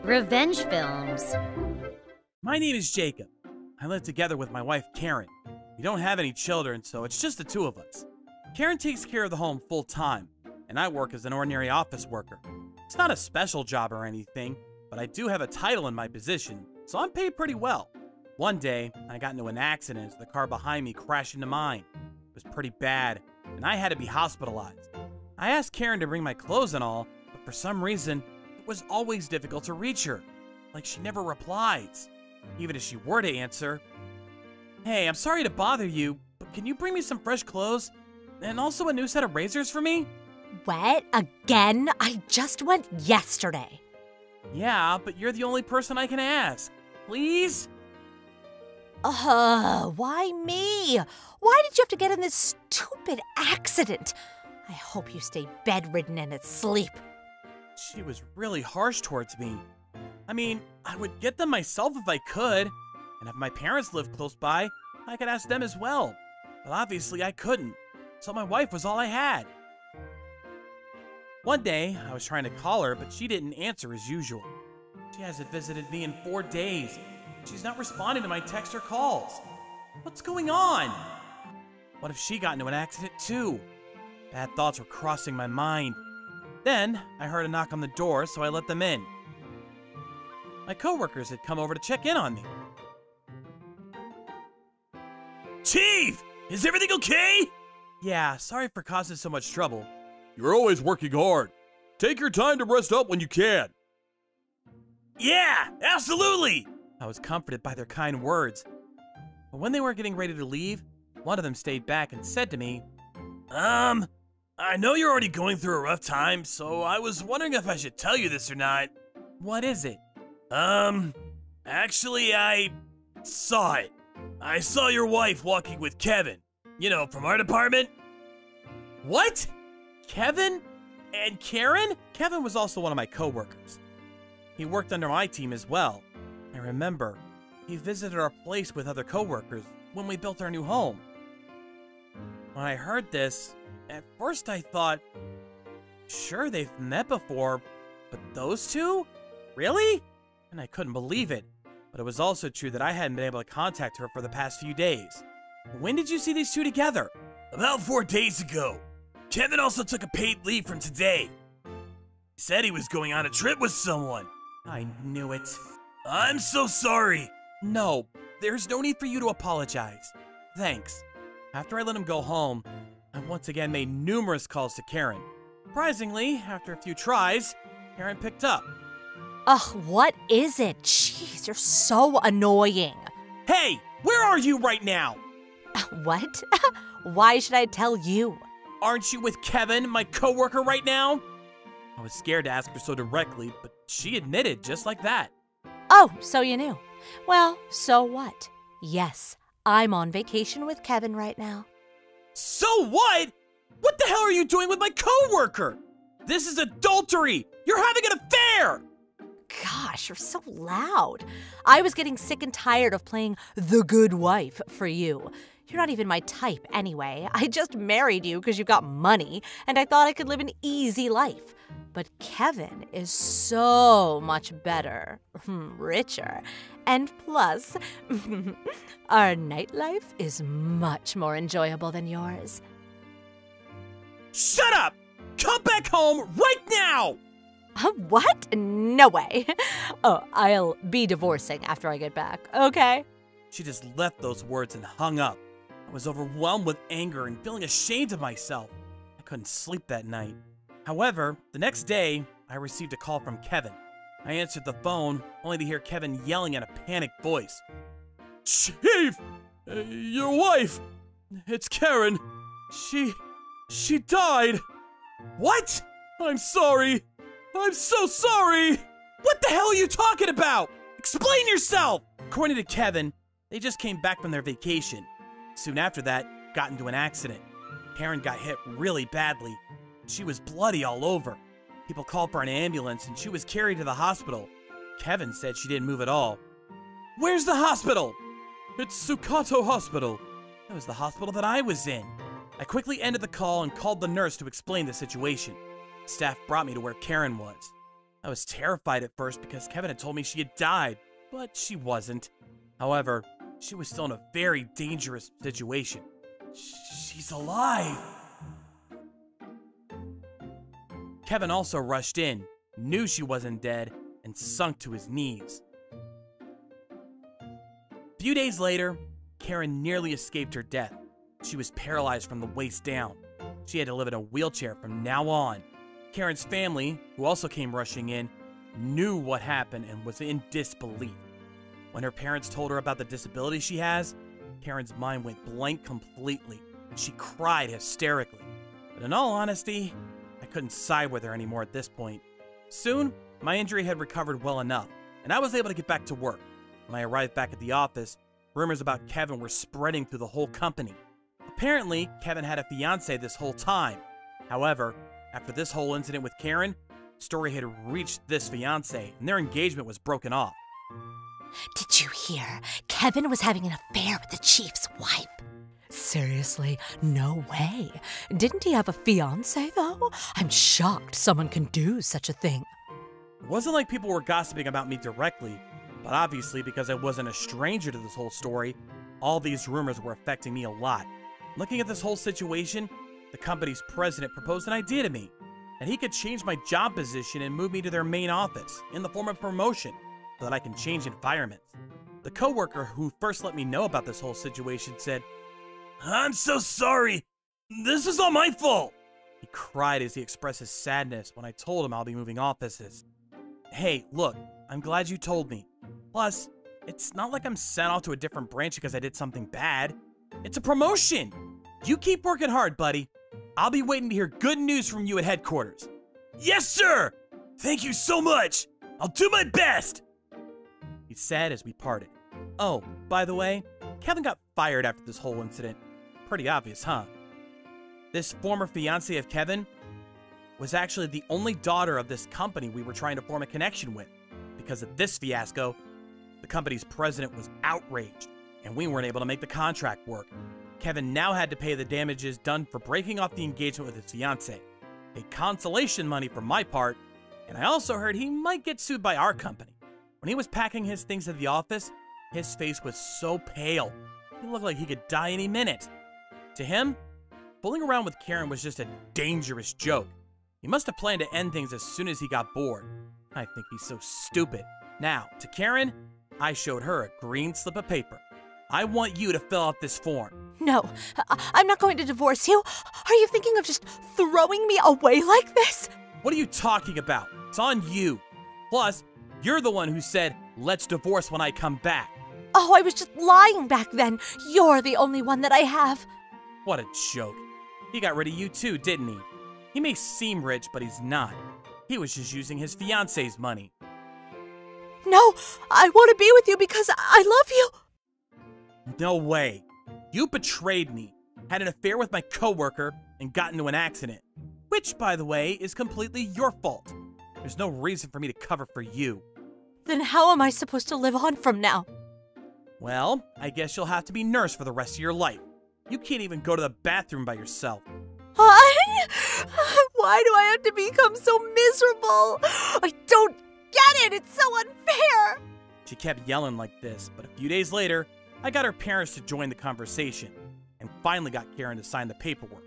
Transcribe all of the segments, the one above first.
Revenge films. My name is Jacob. I live together with my wife, Karen. We don't have any children, so it's just the two of us. Karen takes care of the home full time, and I work as an ordinary office worker. It's not a special job or anything, but I do have a title in my position, so I'm paid pretty well. One day, I got into an accident as the car behind me crashed into mine. It was pretty bad, and I had to be hospitalized. I asked Karen to bring my clothes and all, but for some reason, it was always difficult to reach her. Like she never replies. Even if she were to answer, "Hey, I'm sorry to bother you, but can you bring me some fresh clothes? And also a new set of razors for me?" What? Again? I just went yesterday. Yeah, but you're the only person I can ask. Please? Why me? Why did you have to get in this stupid accident? I hope you stay bedridden and asleep. She was really harsh towards me. I mean, I would get them myself if I could, and if my parents lived close by, I could ask them as well. But obviously I couldn't, so my wife was all I had. One day, I was trying to call her, but she didn't answer as usual. She hasn't visited me in 4 days. She's not responding to my texts or calls. What's going on? What if she got into an accident too? Bad thoughts were crossing my mind. Then, I heard a knock on the door, so I let them in. My coworkers had come over to check in on me. Chief! Is everything okay? Yeah, sorry for causing so much trouble. You're always working hard. Take your time to rest up when you can. Yeah, absolutely! I was comforted by their kind words. But when they were getting ready to leave, one of them stayed back and said to me, I know you're already going through a rough time, so I was wondering if I should tell you this or not. "What is it?" Actually, I saw it. I saw your wife walking with Kevin. You know, from our department. What? Kevin? And Karen? Kevin was also one of my coworkers. He worked under my team as well. I remember, he visited our place with other coworkers when we built our new home. When I heard this, at first I thought, sure, they've met before, but those two? Really? And I couldn't believe it. But it was also true that I hadn't been able to contact her for the past few days. When did you see these two together? About 4 days ago. Kevin also took a paid leave from today. He said he was going on a trip with someone. I knew it. I'm so sorry. No, there's no need for you to apologize. Thanks. After I let him go home, I once again made numerous calls to Karen. Surprisingly, after a few tries, Karen picked up. Ugh, what is it? Jeez, you're so annoying. Hey, where are you right now? What? Why should I tell you? Aren't you with Kevin, my coworker, right now? I was scared to ask her so directly, but she admitted just like that. Oh, so you knew. Well, so what? Yes, I'm on vacation with Kevin right now. So what? What the hell are you doing with my coworker? This is adultery! You're having an affair! Gosh, you're so loud. I was getting sick and tired of playing the good wife for you. You're not even my type anyway. I just married you because you got money, and I thought I could live an easy life. But Kevin is so much better, richer, and plus, our nightlife is much more enjoyable than yours. Shut up! Come back home right now! What? No way. Oh, I'll be divorcing after I get back, okay? She just left those words and hung up. I was overwhelmed with anger and feeling ashamed of myself. I couldn't sleep that night. However, the next day, I received a call from Kevin. I answered the phone, only to hear Kevin yelling in a panicked voice. Chief! Your wife! It's Karen. She died. What? I'm sorry. I'm so sorry! What the hell are you talking about? Explain yourself! According to Kevin, they just came back from their vacation. Soon after that, got into an accident. Karen got hit really badly. She was bloody all over. People called for an ambulance and she was carried to the hospital. Kevin said she didn't move at all. Where's the hospital? It's Sukato Hospital. That was the hospital that I was in. I quickly ended the call and called the nurse to explain the situation. Staff brought me to where Karen was. I was terrified at first because Kevin had told me she had died, but she wasn't. However, she was still in a very dangerous situation. She's alive! Kevin also rushed in, knew she wasn't dead, and sunk to his knees. A few days later, Karen nearly escaped her death. She was paralyzed from the waist down. She had to live in a wheelchair from now on. Karen's family, who also came rushing in, knew what happened and was in disbelief. When her parents told her about the disability she has, Karen's mind went blank completely, and she cried hysterically. But in all honesty, I couldn't side with her anymore at this point. Soon, my injury had recovered well enough, and I was able to get back to work. When I arrived back at the office, rumors about Kevin were spreading through the whole company. Apparently, Kevin had a fiancée this whole time. However, after this whole incident with Karen, the story had reached this fiancé, and their engagement was broken off. Did you hear? Kevin was having an affair with the chief's wife. Seriously? No way. Didn't he have a fiancé, though? I'm shocked someone can do such a thing. It wasn't like people were gossiping about me directly, but obviously because I wasn't a stranger to this whole story, all these rumors were affecting me a lot. Looking at this whole situation, the company's president proposed an idea to me, that he could change my job position and move me to their main office in the form of promotion, so that I can change environments. The coworker who first let me know about this whole situation said, I'm so sorry. This is all my fault. He cried as he expressed his sadness when I told him I'll be moving offices. Hey, look, I'm glad you told me. Plus, it's not like I'm sent off to a different branch because I did something bad. It's a promotion. You keep working hard, buddy. I'll be waiting to hear good news from you at headquarters. Yes, sir. Thank you so much. I'll do my best. He said as we parted. Oh, by the way, Kevin got fired after this whole incident. Pretty obvious, huh? This former fiancé of Kevin was actually the only daughter of this company we were trying to form a connection with. Because of this fiasco, the company's president was outraged, and we weren't able to make the contract work. Kevin now had to pay the damages done for breaking off the engagement with his fiancée, paid consolation money for my part, and I also heard he might get sued by our company. When he was packing his things at the office, his face was so pale, he looked like he could die any minute. To him, fooling around with Karen was just a dangerous joke. He must have planned to end things as soon as he got bored. I think he's so stupid. Now, to Karen, I showed her a green slip of paper. I want you to fill out this form. No, I'm not going to divorce you. Are you thinking of just throwing me away like this? What are you talking about? It's on you. Plus, you're the one who said, let's divorce when I come back. Oh, I was just lying back then. You're the only one that I have. What a joke. He got rid of you too, didn't he? He may seem rich, but he's not. He was just using his fiancé's money. No, I want to be with you because I love you. No way. You betrayed me, had an affair with my coworker, and got into an accident. Which, by the way, is completely your fault. There's no reason for me to cover for you. Then how am I supposed to live on from now? Well, I guess you'll have to be nursed for the rest of your life. You can't even go to the bathroom by yourself. Why do I have to become so miserable? I don't get it. It's so unfair. She kept yelling like this, but a few days later, I got her parents to join the conversation and finally got Karen to sign the paperwork.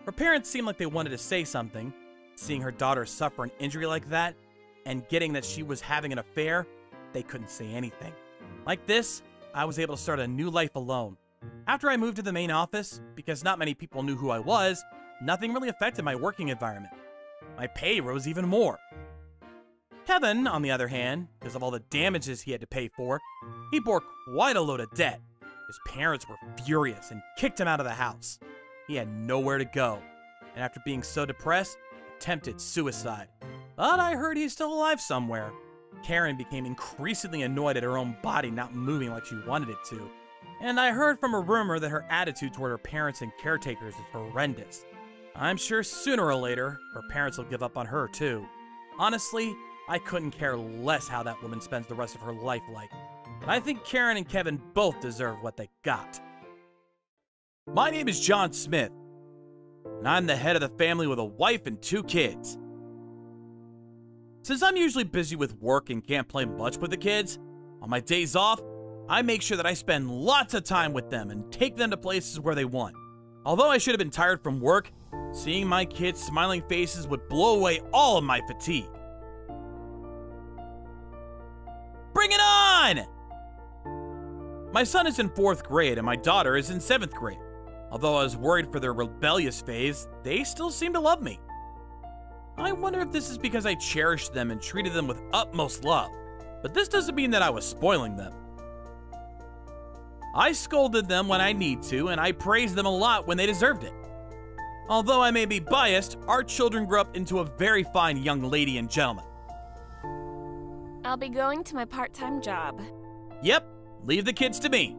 Her parents seemed like they wanted to say something. Seeing her daughter suffer an injury like that and getting that she was having an affair, they couldn't say anything. Like this, I was able to start a new life alone. After I moved to the main office, because not many people knew who I was, nothing really affected my working environment. My pay rose even more. Kevin, on the other hand, because of all the damages he had to pay for, he bore quite a load of debt. His parents were furious and kicked him out of the house. He had nowhere to go, and after being so depressed, attempted suicide. But I heard he's still alive somewhere. Karen became increasingly annoyed at her own body not moving like she wanted it to. And I heard from a rumor that her attitude toward her parents and caretakers is horrendous. I'm sure sooner or later, her parents will give up on her too. Honestly, I couldn't care less how that woman spends the rest of her life like. But I think Karen and Kevin both deserve what they got. My name is John Smith, and I'm the head of the family with a wife and 2 kids. Since I'm usually busy with work and can't play much with the kids, on my days off, I make sure that I spend lots of time with them and take them to places where they want. Although I should have been tired from work, seeing my kids' smiling faces would blow away all of my fatigue. Bring it on! My son is in 4th grade and my daughter is in 7th grade. Although I was worried for their rebellious phase, they still seem to love me. I wonder if this is because I cherished them and treated them with utmost love, but this doesn't mean that I was spoiling them. I scolded them when I need to, and I praised them a lot when they deserved it. Although I may be biased, our children grew up into a very fine young lady and gentleman. I'll be going to my part-time job. Yep, leave the kids to me.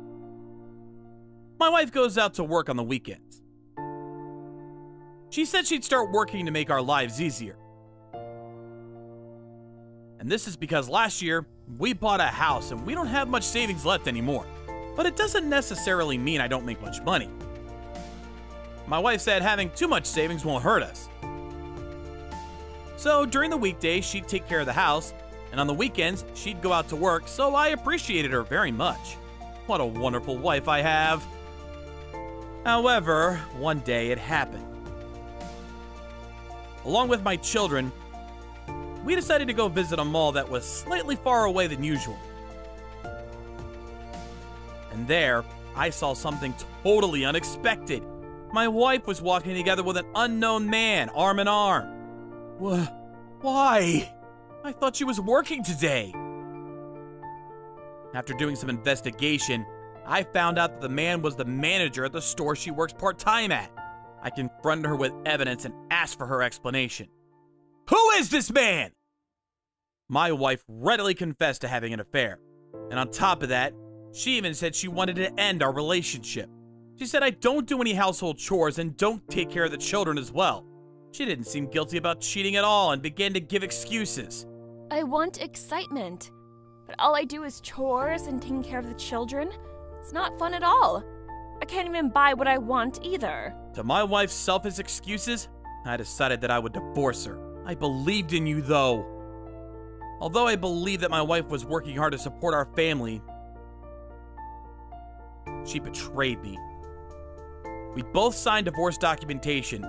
My wife goes out to work on the weekends. She said she'd start working to make our lives easier. And this is because last year, we bought a house and we don't have much savings left anymore. But it doesn't necessarily mean I don't make much money. My wife said having too much savings won't hurt us. So during the weekdays, she'd take care of the house, and on the weekends, she'd go out to work, so I appreciated her very much. What a wonderful wife I have. However, one day it happened. Along with my children, we decided to go visit a mall that was slightly far away than usual. And there, I saw something totally unexpected. My wife was walking together with an unknown man, arm in arm. Why? I thought she was working today. After doing some investigation, I found out that the man was the manager at the store she works part-time at. I confronted her with evidence and asked for her explanation. Who is this man? My wife readily confessed to having an affair. And on top of that, she even said she wanted to end our relationship. She said I don't do any household chores and don't take care of the children as well. She didn't seem guilty about cheating at all and began to give excuses. I want excitement, but all I do is chores and taking care of the children. It's not fun at all. I can't even buy what I want either. To my wife's selfish excuses, I decided that I would divorce her. I believed in you, though. Although I believed that my wife was working hard to support our family, she betrayed me. We both signed divorce documentation.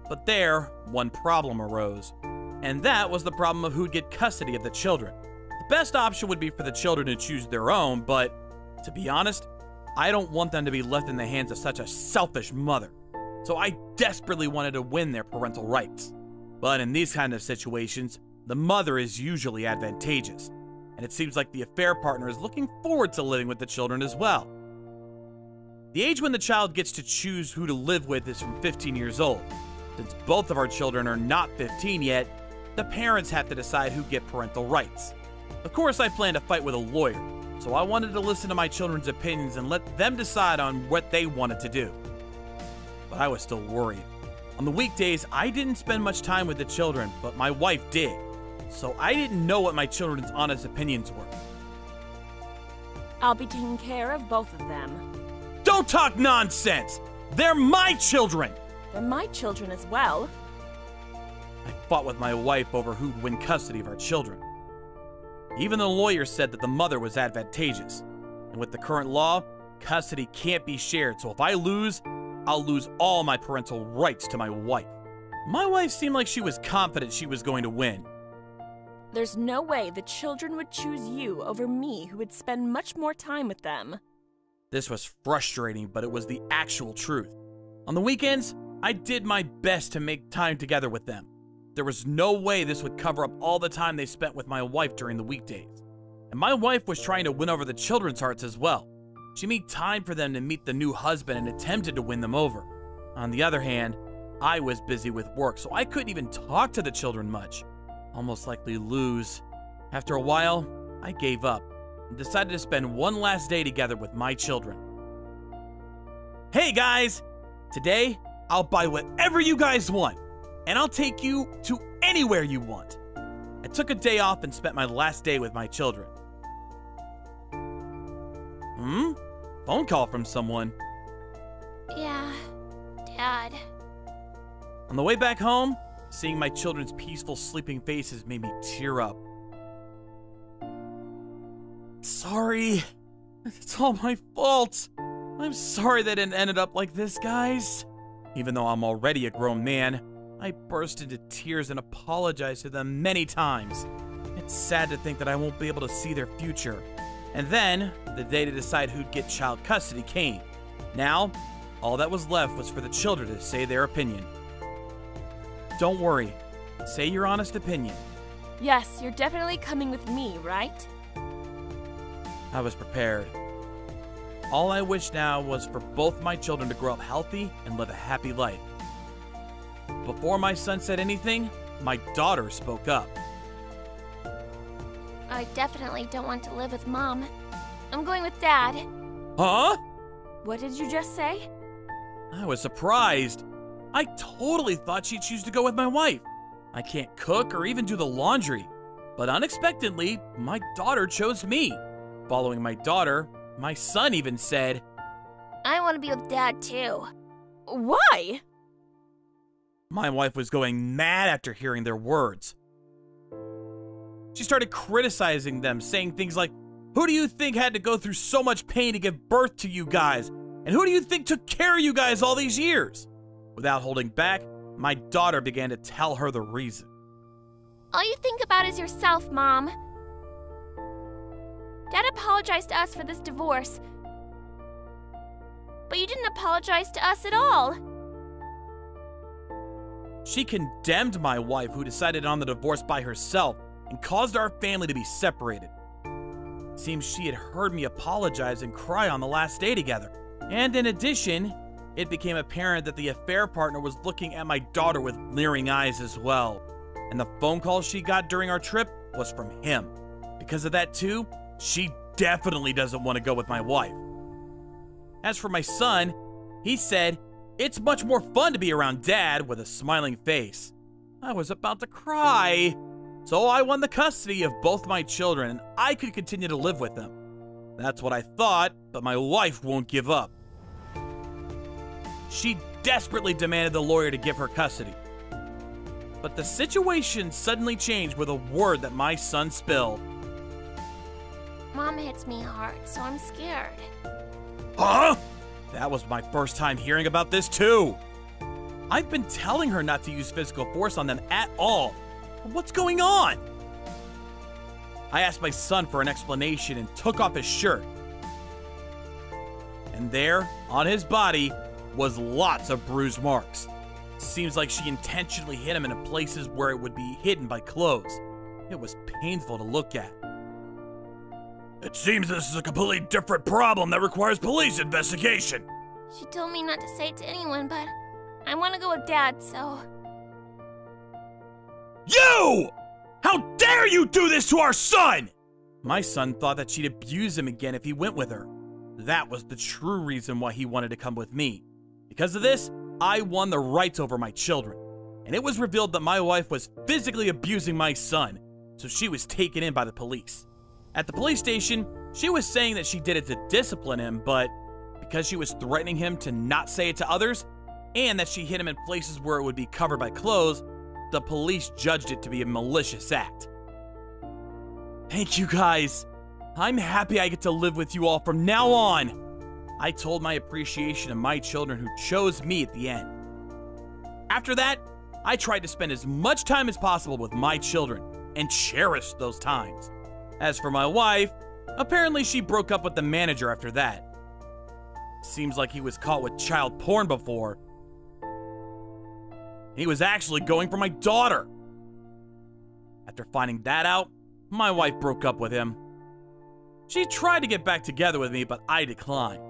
But there, one problem arose. And that was the problem of who'd get custody of the children. The best option would be for the children to choose their own, but to be honest, I don't want them to be left in the hands of such a selfish mother. So I desperately wanted to win their parental rights. But in these kind of situations, the mother is usually advantageous. And it seems like the affair partner is looking forward to living with the children as well. The age when the child gets to choose who to live with is from 15 years old. Since both of our children are not 15 yet, the parents have to decide who get parental rights. Of course, I plan to fight with a lawyer, so I wanted to listen to my children's opinions and let them decide on what they wanted to do. But I was still worried. On the weekdays, I didn't spend much time with the children, but my wife did. So I didn't know what my children's honest opinions were. I'll be taking care of both of them. Don't talk nonsense! They're my children! They're my children as well. I fought with my wife over who'd win custody of our children. Even the lawyer said that the mother was advantageous. And with the current law, custody can't be shared, so if I lose, I'll lose all my parental rights to my wife. My wife seemed like she was confident she was going to win. There's no way the children would choose you over me, who would spend much more time with them. This was frustrating, but it was the actual truth. On the weekends, I did my best to make time together with them. There was no way this would cover up all the time they spent with my wife during the weekdays. And my wife was trying to win over the children's hearts as well. She made time for them to meet the new husband and attempted to win them over. On the other hand, I was busy with work, so I couldn't even talk to the children much. Almost likely lose. After a while, I gave up and decided to spend one last day together with my children. Hey guys! Today, I'll buy whatever you guys want, and I'll take you to anywhere you want. I took a day off and spent my last day with my children. Phone call from someone. Yeah. Dad. On the way back home, seeing my children's peaceful sleeping faces made me tear up. Sorry. It's all my fault. I'm sorry that it ended up like this, guys. Even though I'm already a grown man, I burst into tears and apologized to them many times. It's sad to think that I won't be able to see their future. And then, the day to decide who'd get child custody came. Now, all that was left was for the children to say their opinion. Don't worry. Say your honest opinion. Yes, you're definitely coming with me, right? I was prepared. All I wish now was for both my children to grow up healthy and live a happy life. Before my son said anything, my daughter spoke up. I definitely don't want to live with Mom. I'm going with Dad. Huh? What did you just say? I was surprised. I totally thought she'd choose to go with my wife. I can't cook or even do the laundry. But unexpectedly, my daughter chose me. Following my daughter, my son even said, I want to be with Dad too. Why? My wife was going mad after hearing their words. She started criticizing them, saying things like, who do you think had to go through so much pain to give birth to you guys? And who do you think took care of you guys all these years? Without holding back, my daughter began to tell her the reason. All you think about is yourself, Mom. Dad apologized to us for this divorce. But you didn't apologize to us at all. She condemned my wife, who decided on the divorce by herself, and caused our family to be separated. It seems she had heard me apologize and cry on the last day together. And in addition, it became apparent that the affair partner was looking at my daughter with leering eyes as well. And the phone call she got during our trip was from him. Because of that too, she definitely doesn't want to go with my wife. As for my son, he said, it's much more fun to be around Dad, with a smiling face. I was about to cry. So I won the custody of both my children, and I could continue to live with them. That's what I thought, but my wife won't give up. She desperately demanded the lawyer to give her custody. But the situation suddenly changed with a word that my son spilled. Mom hits me hard, so I'm scared. Huh? That was my first time hearing about this too. I've been telling her not to use physical force on them at all. But what's going on? I asked my son for an explanation and took off his shirt. And there, on his body, was lots of bruise marks. Seems like she intentionally hit him in places where it would be hidden by clothes. It was painful to look at. It seems this is a completely different problem that requires police investigation. She told me not to say it to anyone, but I want to go with Dad, so... You! How dare you do this to our son! My son thought that she'd abuse him again if he went with her. That was the true reason why he wanted to come with me. Because of this, I won the rights over my children. And it was revealed that my wife was physically abusing my son, so she was taken in by the police. At the police station, she was saying that she did it to discipline him, but because she was threatening him to not say it to others, and that she hit him in places where it would be covered by clothes, the police judged it to be a malicious act. Thank you guys. I'm happy I get to live with you all from now on. I told my appreciation to my children who chose me at the end. After that, I tried to spend as much time as possible with my children and cherish those times. As for my wife, apparently she broke up with the manager after that. Seems like he was caught with child porn before. He was actually going for my daughter. After finding that out, my wife broke up with him. She tried to get back together with me, but I declined.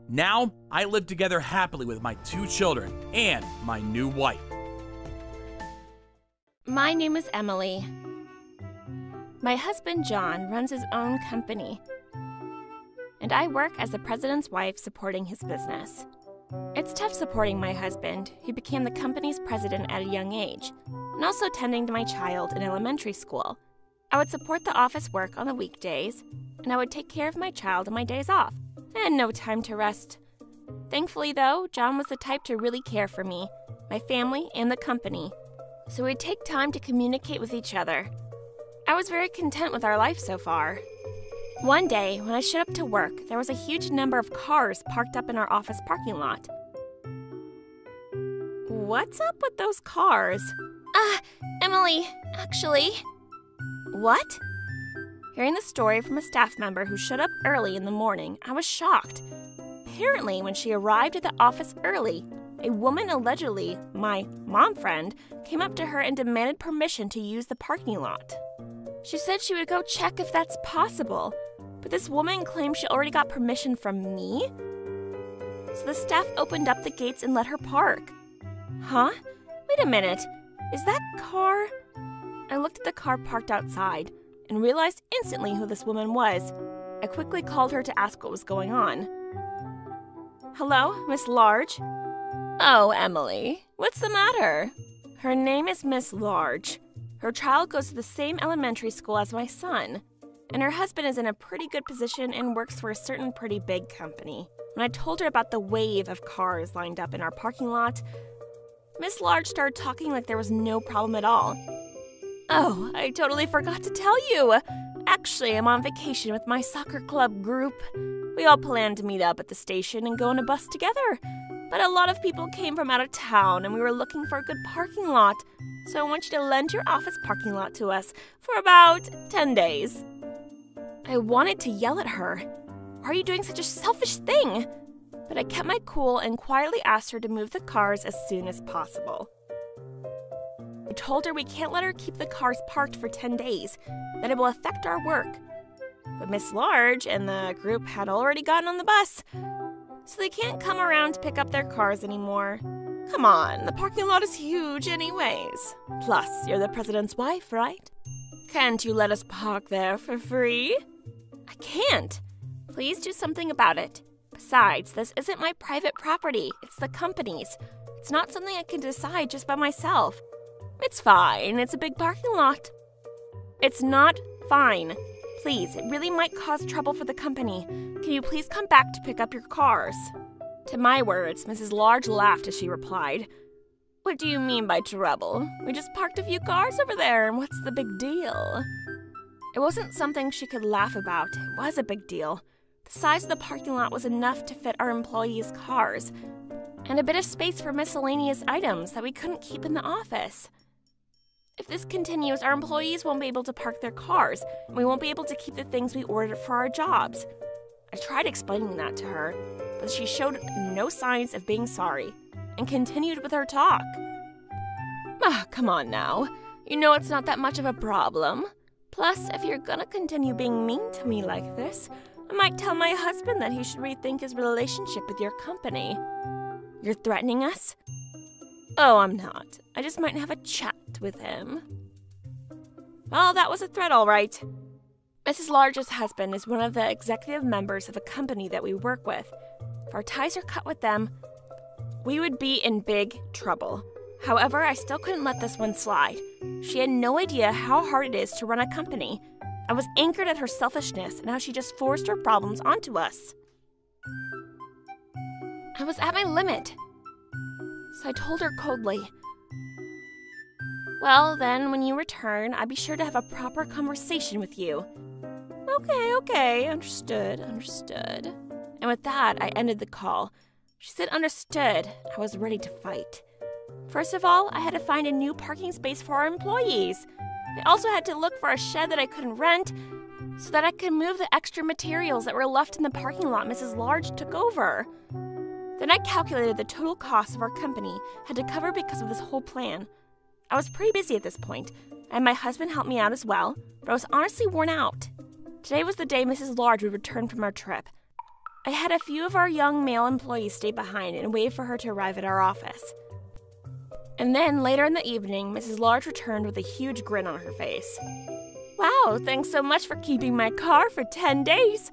Now, I live together happily with my 2 children and my new wife. My name is Emily. My husband, John, runs his own company, and I work as the president's wife supporting his business. It's tough supporting my husband, who became the company's president at a young age, and also tending to my child in elementary school. I would support the office work on the weekdays, and I would take care of my child on my days off. I had no time to rest. Thankfully, though, John was the type to really care for me, my family, and the company, so we'd take time to communicate with each other. I was very content with our life so far. One day, when I showed up to work, there was a huge number of cars parked up in our office parking lot. What's up with those cars? Emily, actually. What? Hearing the story from a staff member who showed up early in the morning, I was shocked. Apparently, when she arrived at the office early, a woman, allegedly my mom friend, came up to her and demanded permission to use the parking lot. She said she would go check if that's possible, but this woman claimed she already got permission from me? So the staff opened up the gates and let her park. Huh? Wait a minute. Is that car? I looked at the car parked outside and realized instantly who this woman was. I quickly called her to ask what was going on. Hello, Miss Large? Oh, Emily, What's the matter? Her name is Miss Large. Her child goes to the same elementary school as my son, and her husband is in a pretty good position and works for a certain pretty big company. When I told her about the wave of cars lined up in our parking lot, Miss Large started talking like there was no problem at all. Oh, I totally forgot to tell you. Actually, I'm on vacation with my soccer club group. We all planned to meet up at the station and go on a bus together. But a lot of people came from out of town and we were looking for a good parking lot. So I want you to lend your office parking lot to us for about 10 days. I wanted to yell at her. Why are you doing such a selfish thing? But I kept my cool and quietly asked her to move the cars as soon as possible. I told her we can't let her keep the cars parked for 10 days, that it will affect our work. But Miss Large and the group had already gotten on the bus, so they can't come around to pick up their cars anymore. Come on, the parking lot is huge anyways. Plus, you're the president's wife, right? Can't you let us park there for free? I can't. Please do something about it. Besides, this isn't my private property, it's the company's. It's not something I can decide just by myself. It's fine, it's a big parking lot. It's not fine. Please, it really might cause trouble for the company. Can you please come back to pick up your cars? To my words, Mrs. Large laughed as she replied, What do you mean by trouble? We just parked a few cars over there, and what's the big deal? It wasn't something she could laugh about. It was a big deal. The size of the parking lot was enough to fit our employees' cars, and a bit of space for miscellaneous items that we couldn't keep in the office. If this continues, our employees won't be able to park their cars, and we won't be able to keep the things we ordered for our jobs. I tried explaining that to her, but she showed no signs of being sorry, and continued with her talk. Come on now. You know it's not that much of a problem. Plus, if you're gonna continue being mean to me like this, I might tell my husband that he should rethink his relationship with your company. You're threatening us? Oh, I'm not. I just might have a chat with him. Well, that was a threat, all right. Mrs. Large's husband is one of the executive members of a company that we work with. If our ties are cut with them, we would be in big trouble. However, I still couldn't let this one slide. She had no idea how hard it is to run a company. I was angered at her selfishness and how she just forced her problems onto us. I was at my limit. So I told her coldly, Well, then, when you return, I'll be sure to have a proper conversation with you. Okay, understood. And with that, I ended the call. She said understood. I was ready to fight. First of all, I had to find a new parking space for our employees. I also had to look for a shed that I couldn't rent so that I could move the extra materials that were left in the parking lot Mrs. Large took over. Then I calculated the total cost of our company had to cover because of this whole plan. I was pretty busy at this point, and my husband helped me out as well, but I was honestly worn out. Today was the day Mrs. Large would return from our trip. I had a few of our young male employees stay behind and wait for her to arrive at our office. And then, later in the evening, Mrs. Large returned with a huge grin on her face. Wow, thanks so much for keeping my car for 10 days.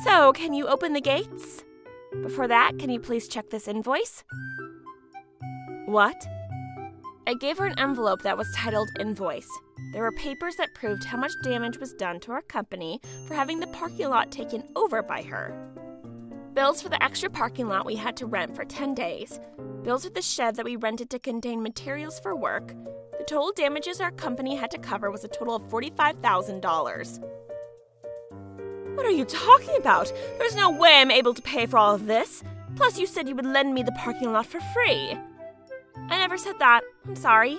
So, can you open the gates? Before that, can you please check this invoice? What? I gave her an envelope that was titled Invoice. There were papers that proved how much damage was done to our company for having the parking lot taken over by her. Bills for the extra parking lot we had to rent for 10 days. Bills for the shed that we rented to contain materials for work. The total damages our company had to cover was a total of $45,000. What are you talking about? There's no way I'm able to pay for all of this. Plus, you said you would lend me the parking lot for free. I never said that. I'm sorry.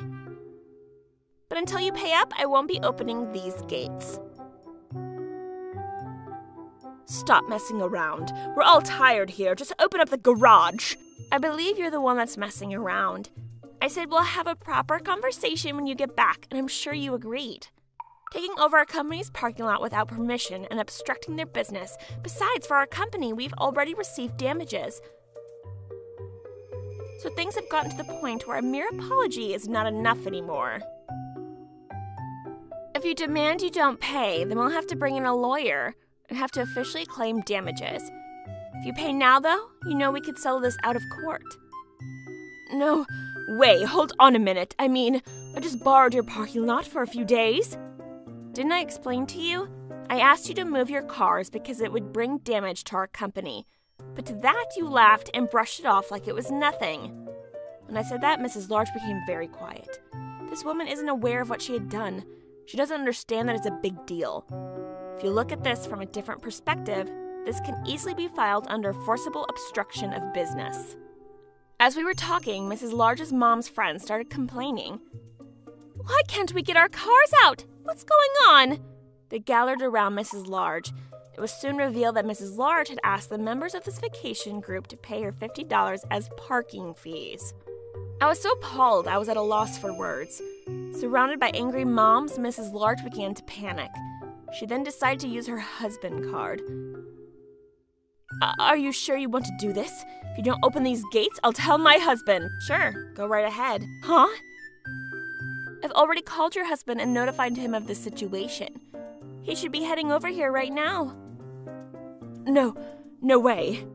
But until you pay up, I won't be opening these gates. Stop messing around. We're all tired here. Just open up the garage. I believe you're the one that's messing around. I said we'll have a proper conversation when you get back, and I'm sure you agreed. Taking over our company's parking lot without permission and obstructing their business. Besides, for our company, we've already received damages. So things have gotten to the point where a mere apology is not enough anymore. If you demand you don't pay, then we'll have to bring in a lawyer and have to officially claim damages. If you pay now, though, you know we could settle this out of court. No, wait, hold on a minute. I mean, I just borrowed your parking lot for a few days. Didn't I explain to you? I asked you to move your cars because it would bring damage to our company. But to that you laughed and brushed it off like it was nothing. When I said that, Mrs. Large became very quiet. This woman isn't aware of what she had done. She doesn't understand that it's a big deal. If you look at this from a different perspective, this can easily be filed under forcible obstruction of business. As we were talking, Mrs. Large's mom's friends started complaining. Why can't we get our cars out? What's going on? They gathered around Mrs. Large. It was soon revealed that Mrs. Large had asked the members of this vacation group to pay her $50 as parking fees. I was so appalled I was at a loss for words. Surrounded by angry moms, Mrs. Large began to panic. She then decided to use her husband card. Are you sure you want to do this? If you don't open these gates, I'll tell my husband. Sure, go right ahead. Huh? I've already called your husband and notified him of this situation. He should be heading over here right now. No way.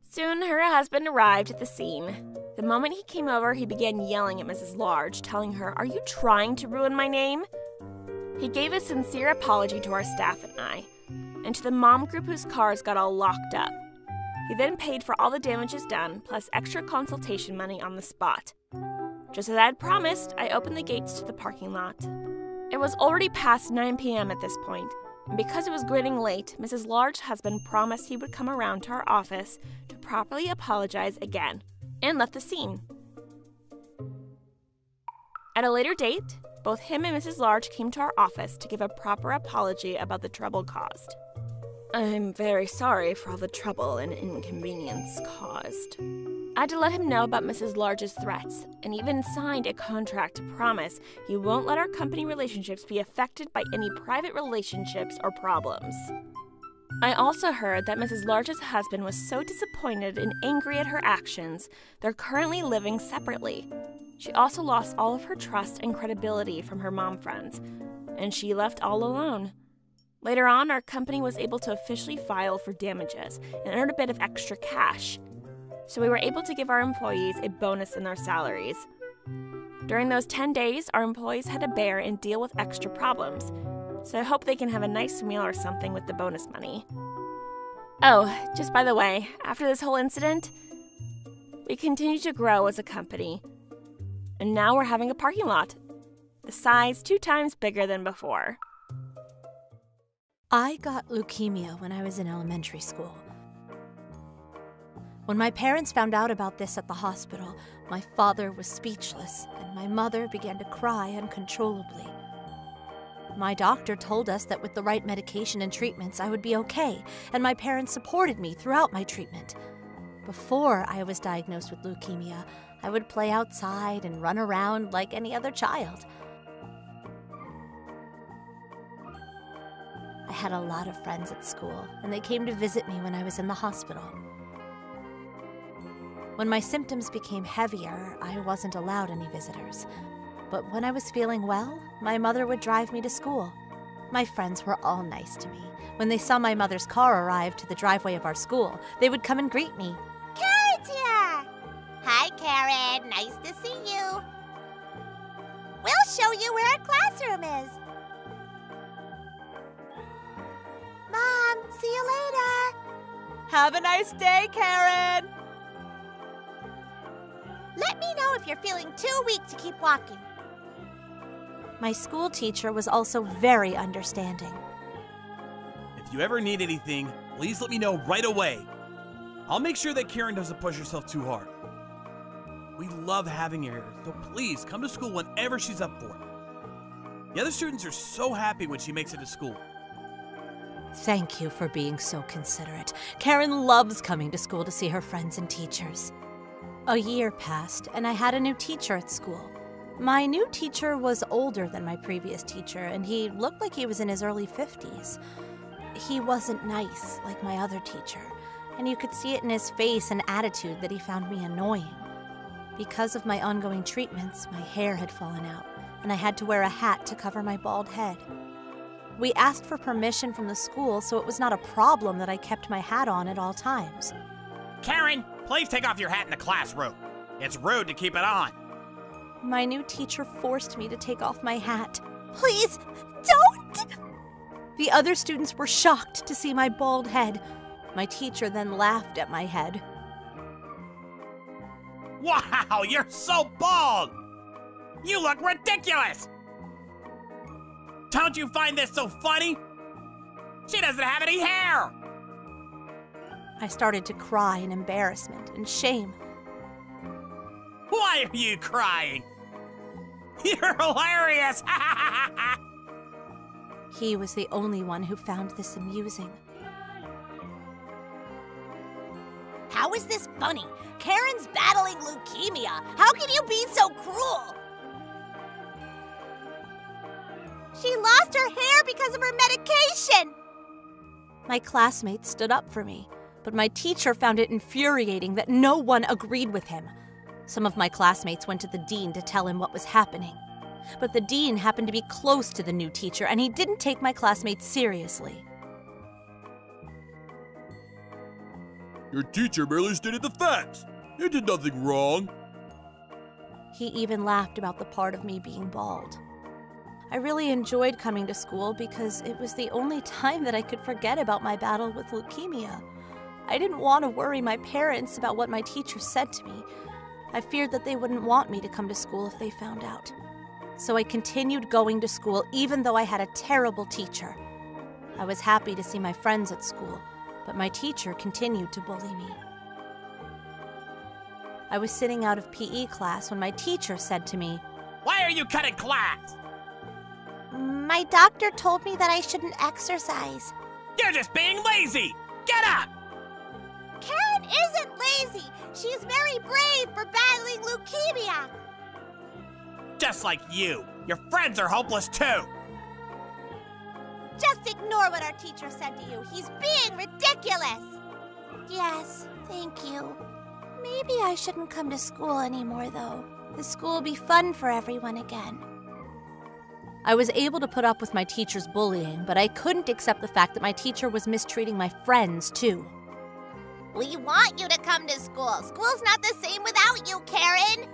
Soon her husband arrived at the scene. The moment he came over, he began yelling at Mrs. Large, telling her, "Are you trying to ruin my name?" He gave a sincere apology to our staff and I, and to the mom group whose cars got all locked up. He then paid for all the damages done, plus extra consultation money on the spot. Just as I had promised, I opened the gates to the parking lot. It was already past 9 p.m. at this point, and because it was getting late, Mrs. Large's husband promised he would come around to our office to properly apologize again, and left the scene. At a later date, both him and Mrs. Large came to our office to give a proper apology about the trouble caused. I'm very sorry for all the trouble and inconvenience caused. I had to let him know about Mrs. Large's threats, and even signed a contract to promise he won't let our company relationships be affected by any private relationships or problems. I also heard that Mrs. Large's husband was so disappointed and angry at her actions, they're currently living separately. She also lost all of her trust and credibility from her mom friends, and she left all alone. Later on, our company was able to officially file for damages and earn a bit of extra cash, so we were able to give our employees a bonus in their salaries. During those 10 days, our employees had to bear and deal with extra problems, so I hope they can have a nice meal or something with the bonus money. Oh, just by the way, after this whole incident, we continued to grow as a company, and now we're having a parking lot, the size 2 times bigger than before. I got leukemia when I was in elementary school. When my parents found out about this at the hospital, my father was speechless, and my mother began to cry uncontrollably. My doctor told us that with the right medication and treatments, I would be okay, and my parents supported me throughout my treatment. Before I was diagnosed with leukemia, I would play outside and run around like any other child. I had a lot of friends at school, and they came to visit me when I was in the hospital. When my symptoms became heavier, I wasn't allowed any visitors. But when I was feeling well, my mother would drive me to school. My friends were all nice to me. When they saw my mother's car arrive to the driveway of our school, they would come and greet me. Karen's here! Hi, Karen. Nice to see you. We'll show you where our classroom is. Mom, see you later. Have a nice day, Karen! Let me know if you're feeling too weak to keep walking. My school teacher was also very understanding. If you ever need anything, please let me know right away. I'll make sure that Karen doesn't push herself too hard. We love having her here, so please come to school whenever she's up for it. The other students are so happy when she makes it to school. Thank you for being so considerate. Karen loves coming to school to see her friends and teachers. A year passed, and I had a new teacher at school. My new teacher was older than my previous teacher, and he looked like he was in his early 50s. He wasn't nice like my other teacher, and you could see it in his face and attitude that he found me annoying. Because of my ongoing treatments, my hair had fallen out, and I had to wear a hat to cover my bald head. We asked for permission from the school, so it was not a problem that I kept my hat on at all times. Karen, please take off your hat in the classroom. It's rude to keep it on. My new teacher forced me to take off my hat. Please, don't! The other students were shocked to see my bald head. My teacher then laughed at my head. Wow, you're so bald! You look ridiculous! Don't you find this so funny? She doesn't have any hair! I started to cry in embarrassment and shame. Why are you crying? You're hilarious! He was the only one who found this amusing. How is this funny? Karen's battling leukemia. How can you be so cruel? She lost her hair because of her medication. My classmates stood up for me, but my teacher found it infuriating that no one agreed with him. Some of my classmates went to the dean to tell him what was happening. But the dean happened to be close to the new teacher, and he didn't take my classmates seriously. Your teacher merely stated the facts. You did nothing wrong. He even laughed about the part of me being bald. I really enjoyed coming to school because it was the only time that I could forget about my battle with leukemia. I didn't want to worry my parents about what my teacher said to me. I feared that they wouldn't want me to come to school if they found out. So I continued going to school even though I had a terrible teacher. I was happy to see my friends at school, but my teacher continued to bully me. I was sitting out of PE class when my teacher said to me, Why are you cutting class? My doctor told me that I shouldn't exercise. You're just being lazy! Get up! Karen isn't lazy. She's very brave for battling leukemia. Just like you. Your friends are hopeless too. Just ignore what our teacher said to you. He's being ridiculous. Yes, thank you. Maybe I shouldn't come to school anymore, though. The school will be fun for everyone again. I was able to put up with my teacher's bullying, but I couldn't accept the fact that my teacher was mistreating my friends, too. We want you to come to school. School's not the same without you, Karen.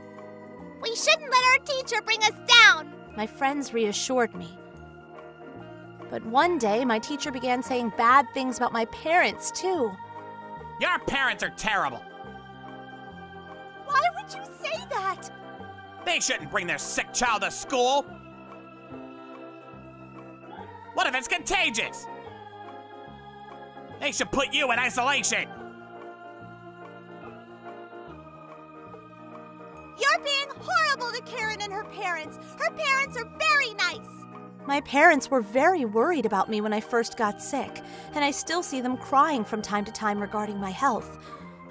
We shouldn't let our teacher bring us down. My friends reassured me. But one day, my teacher began saying bad things about my parents, too. Your parents are terrible. Why would you say that? They shouldn't bring their sick child to school. What if it's contagious? They should put you in isolation. You're being horrible to Karen and her parents. Her parents are very nice. My parents were very worried about me when I first got sick, and I still see them crying from time to time regarding my health.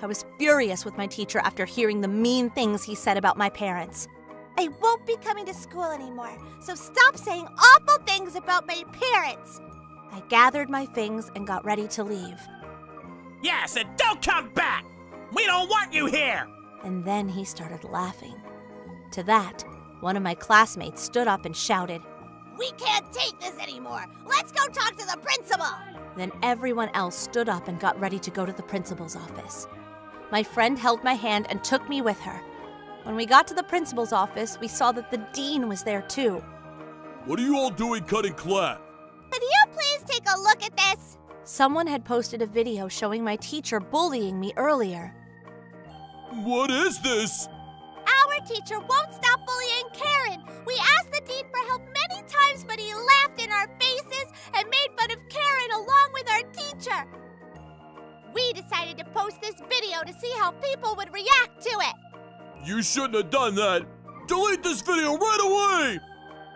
I was furious with my teacher after hearing the mean things he said about my parents. I won't be coming to school anymore, so stop saying awful things about my parents. I gathered my things and got ready to leave. Yes, and don't come back. We don't want you here. And then he started laughing. To that, one of my classmates stood up and shouted, We can't take this anymore. Let's go talk to the principal. Then everyone else stood up and got ready to go to the principal's office. My friend held my hand and took me with her. When we got to the principal's office, we saw that the dean was there too. What are you all doing cutting class? Could you please take a look at this? Someone had posted a video showing my teacher bullying me earlier. What is this? Our teacher won't stop bullying Karen. We asked the dean for help many times, but he laughed in our faces and made fun of Karen along with our teacher. We decided to post this video to see how people would react to it. You shouldn't have done that. Delete this video right away!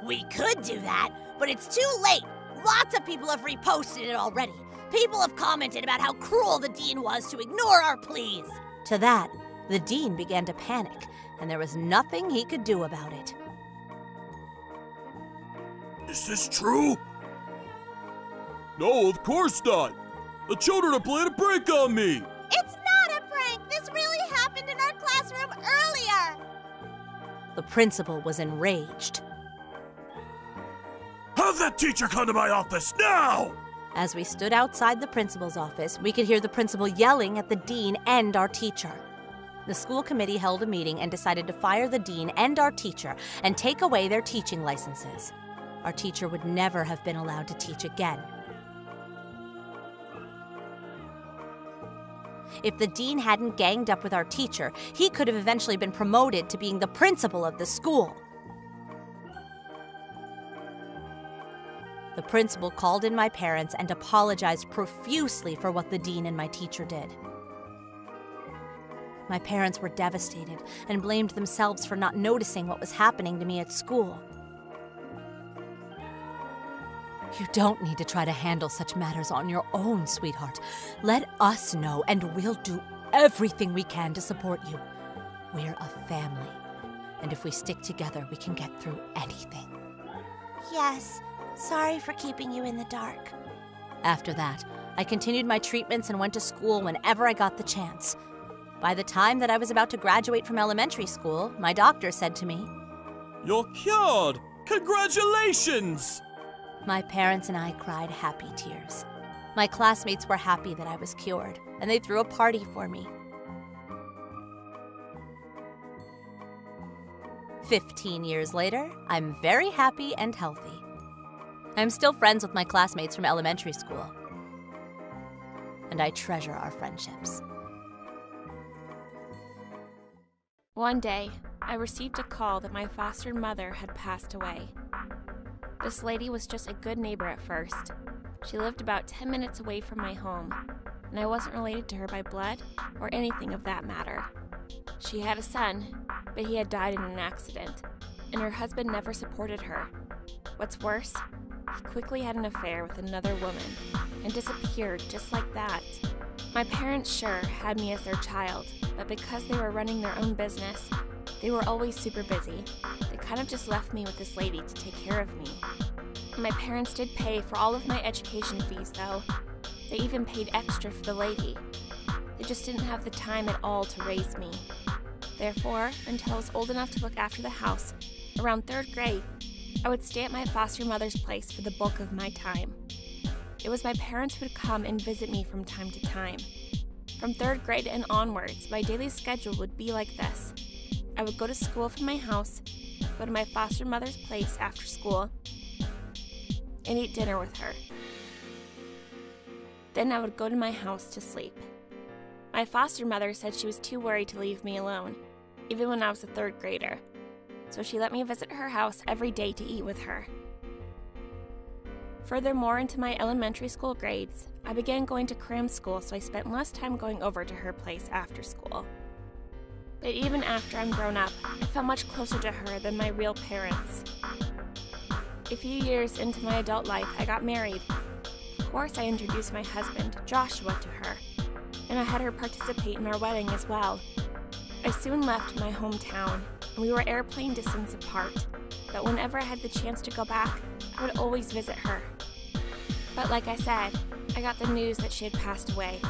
We could do that, but it's too late. Lots of people have reposted it already. People have commented about how cruel the dean was to ignore our pleas. To that, the dean began to panic, and there was nothing he could do about it. Is this true? No, of course not. The children are playing a prank on me. It's not a prank. This really happened in our classroom earlier. The principal was enraged. Have that teacher come to my office now! As we stood outside the principal's office, we could hear the principal yelling at the dean and our teacher. The school committee held a meeting and decided to fire the dean and our teacher and take away their teaching licenses. Our teacher would never have been allowed to teach again. If the dean hadn't ganged up with our teacher, he could have eventually been promoted to being the principal of the school. The principal called in my parents and apologized profusely for what the dean and my teacher did. My parents were devastated and blamed themselves for not noticing what was happening to me at school. You don't need to try to handle such matters on your own, sweetheart. Let us know, and we'll do everything we can to support you. We're a family, and if we stick together, we can get through anything. Yes, sorry for keeping you in the dark. After that, I continued my treatments and went to school whenever I got the chance. By the time that I was about to graduate from elementary school, my doctor said to me, You're cured! Congratulations! My parents and I cried happy tears. My classmates were happy that I was cured, and they threw a party for me. 15 years later, I'm very happy and healthy. I'm still friends with my classmates from elementary school, and I treasure our friendships. One day, I received a call that my foster mother had passed away. This lady was just a good neighbor at first. She lived about 10 minutes away from my home, and I wasn't related to her by blood or anything of that matter. She had a son, but he had died in an accident, and her husband never supported her. What's worse, he quickly had an affair with another woman and disappeared just like that. My parents sure had me as their child, but because they were running their own business, they were always super busy. They kind of just left me with this lady to take care of me. My parents did pay for all of my education fees, though. They even paid extra for the lady. They just didn't have the time at all to raise me. Therefore, until I was old enough to look after the house, around 3rd grade, I would stay at my foster mother's place for the bulk of my time. It was my parents who would come and visit me from time to time. From 3rd grade and onwards, my daily schedule would be like this. I would go to school from my house, go to my foster mother's place after school, and eat dinner with her. Then I would go to my house to sleep. My foster mother said she was too worried to leave me alone, even when I was a 3rd grader, so she let me visit her house every day to eat with her. Furthermore, into my elementary school grades, I began going to cram school, so I spent less time going over to her place after school. But even after I'm grown up, I felt much closer to her than my real parents. A few years into my adult life, I got married. Of course, I introduced my husband, Joshua, to her, and I had her participate in our wedding as well. I soon left my hometown, and we were airplane distance apart, but whenever I had the chance to go back, I would always visit her. But like I said, I got the news that she had passed away.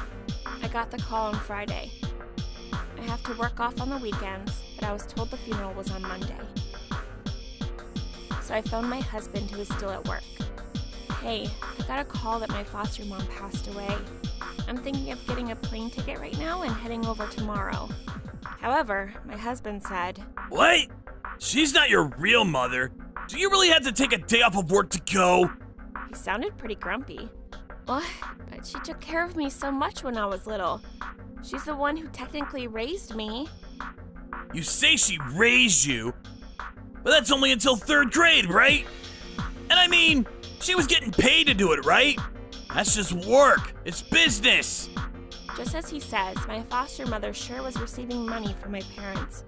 I got the call on Friday. I have to work off on the weekends, but I was told the funeral was on Monday. So I phoned my husband, who was still at work. Hey, I got a call that my foster mom passed away. I'm thinking of getting a plane ticket right now and heading over tomorrow. However, my husband said, What? She's not your real mother. Do you really have to take a day off of work to go? He sounded pretty grumpy. Well, but she took care of me so much when I was little. She's the one who technically raised me. You say she raised you, but that's only until 3rd grade, right? And I mean, she was getting paid to do it, right? That's just work. It's business. Just as he says, my foster mother sure was receiving money from my parents,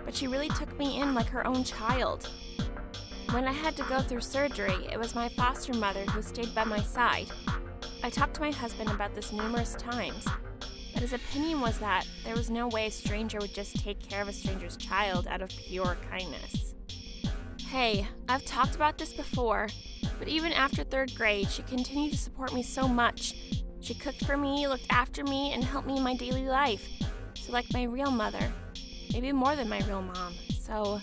but she really took me in like her own child. When I had to go through surgery, it was my foster mother who stayed by my side. I talked to my husband about this numerous times, but his opinion was that there was no way a stranger would just take care of a stranger's child out of pure kindness. Hey, I've talked about this before, but even after 3rd grade, she continued to support me so much. She cooked for me, looked after me, and helped me in my daily life. So like my real mother, maybe more than my real mom, so...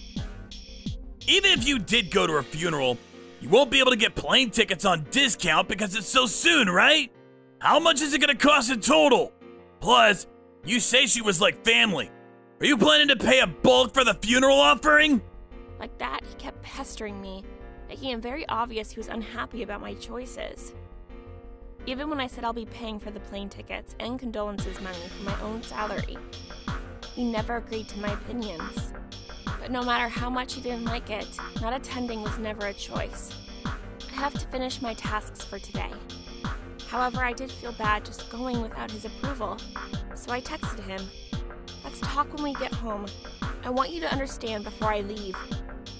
Even if you did go to her funeral, you won't be able to get plane tickets on discount because it's so soon, right? How much is it gonna cost in total? Plus, you say she was like family. Are you planning to pay a bulk for the funeral offering? Like that, he kept pestering me, making it very obvious he was unhappy about my choices. Even when I said I'll be paying for the plane tickets and condolences money from my own salary, he never agreed to my opinions. But no matter how much he didn't like it, not attending was never a choice. I have to finish my tasks for today. However, I did feel bad just going without his approval, so I texted him. Let's talk when we get home. I want you to understand before I leave.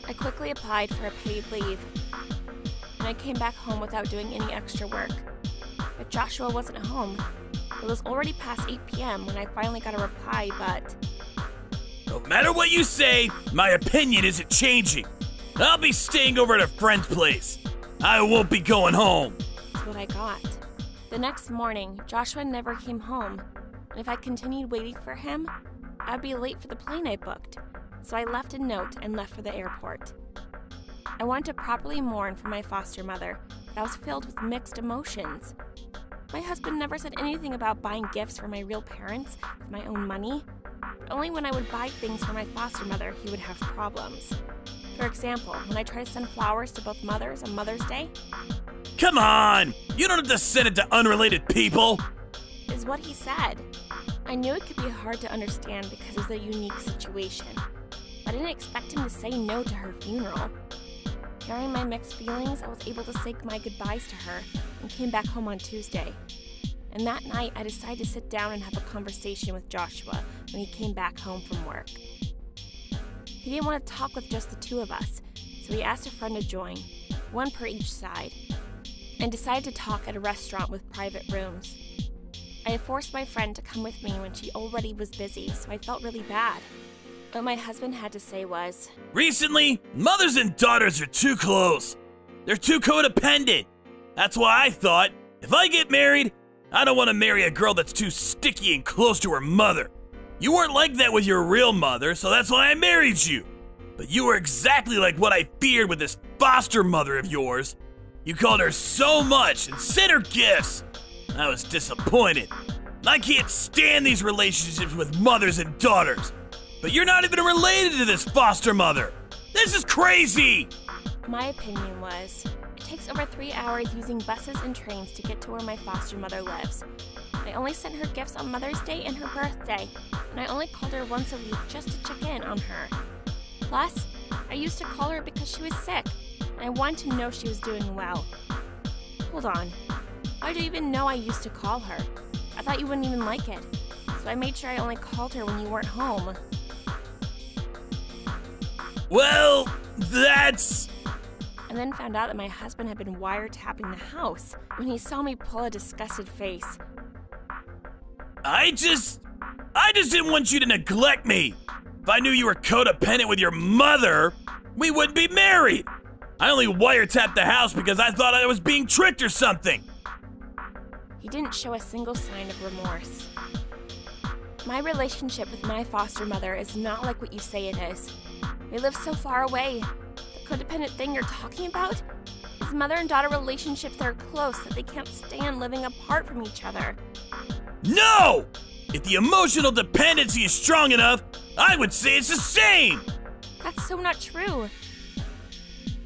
I quickly applied for a paid leave, and I came back home without doing any extra work. But Joshua wasn't home. It was already past 8 p.m. when I finally got a reply, but... No matter what you say, my opinion isn't changing. I'll be staying over at a friend's place. I won't be going home. That's what I got. The next morning, Joshua never came home, and if I continued waiting for him, I'd be late for the plane I booked. So I left a note and left for the airport. I wanted to properly mourn for my foster mother, but I was filled with mixed emotions. My husband never said anything about buying gifts for my real parents with my own money. But only when I would buy things for my foster mother, he would have problems. For example, when I try to send flowers to both mothers on Mother's Day. Come on! You don't have to send it to unrelated people! Is what he said. I knew it could be hard to understand because it was a unique situation. I didn't expect him to say no to her funeral. Carrying my mixed feelings, I was able to say my goodbyes to her and came back home on Tuesday. And that night, I decided to sit down and have a conversation with Joshua when he came back home from work. He didn't want to talk with just the two of us, so he asked a friend to join, one per each side, and decided to talk at a restaurant with private rooms. I had forced my friend to come with me when she already was busy, so I felt really bad. What my husband had to say was, Recently, mothers and daughters are too close. They're too codependent. That's why I thought, if I get married, I don't want to marry a girl that's too sticky and close to her mother. You weren't like that with your real mother, so that's why I married you. But you were exactly like what I feared with this foster mother of yours. You called her so much and sent her gifts. I was disappointed. I can't stand these relationships with mothers and daughters. But you're not even related to this foster mother. This is crazy! My opinion was, it takes over 3 hours using buses and trains to get to where my foster mother lives. I only sent her gifts on Mother's Day and her birthday, and I only called her once a week just to check in on her. Plus, I used to call her because she was sick, and I wanted to know she was doing well. Hold on. How do you even know I used to call her? I thought you wouldn't even like it, so I made sure I only called her when you weren't home. Well, that's... And then found out that my husband had been wiretapping the house when he saw me pull a disgusted face. I just didn't want you to neglect me. If I knew you were codependent with your mother, we wouldn't be married. I only wiretapped the house because I thought I was being tricked or something. He didn't show a single sign of remorse. My relationship with my foster mother is not like what you say it is. We live so far away. The codependent thing you're talking about is mother and daughter relationships that are close that they can't stand living apart from each other. No! If the emotional dependency is strong enough, I would say it's the same! That's so not true.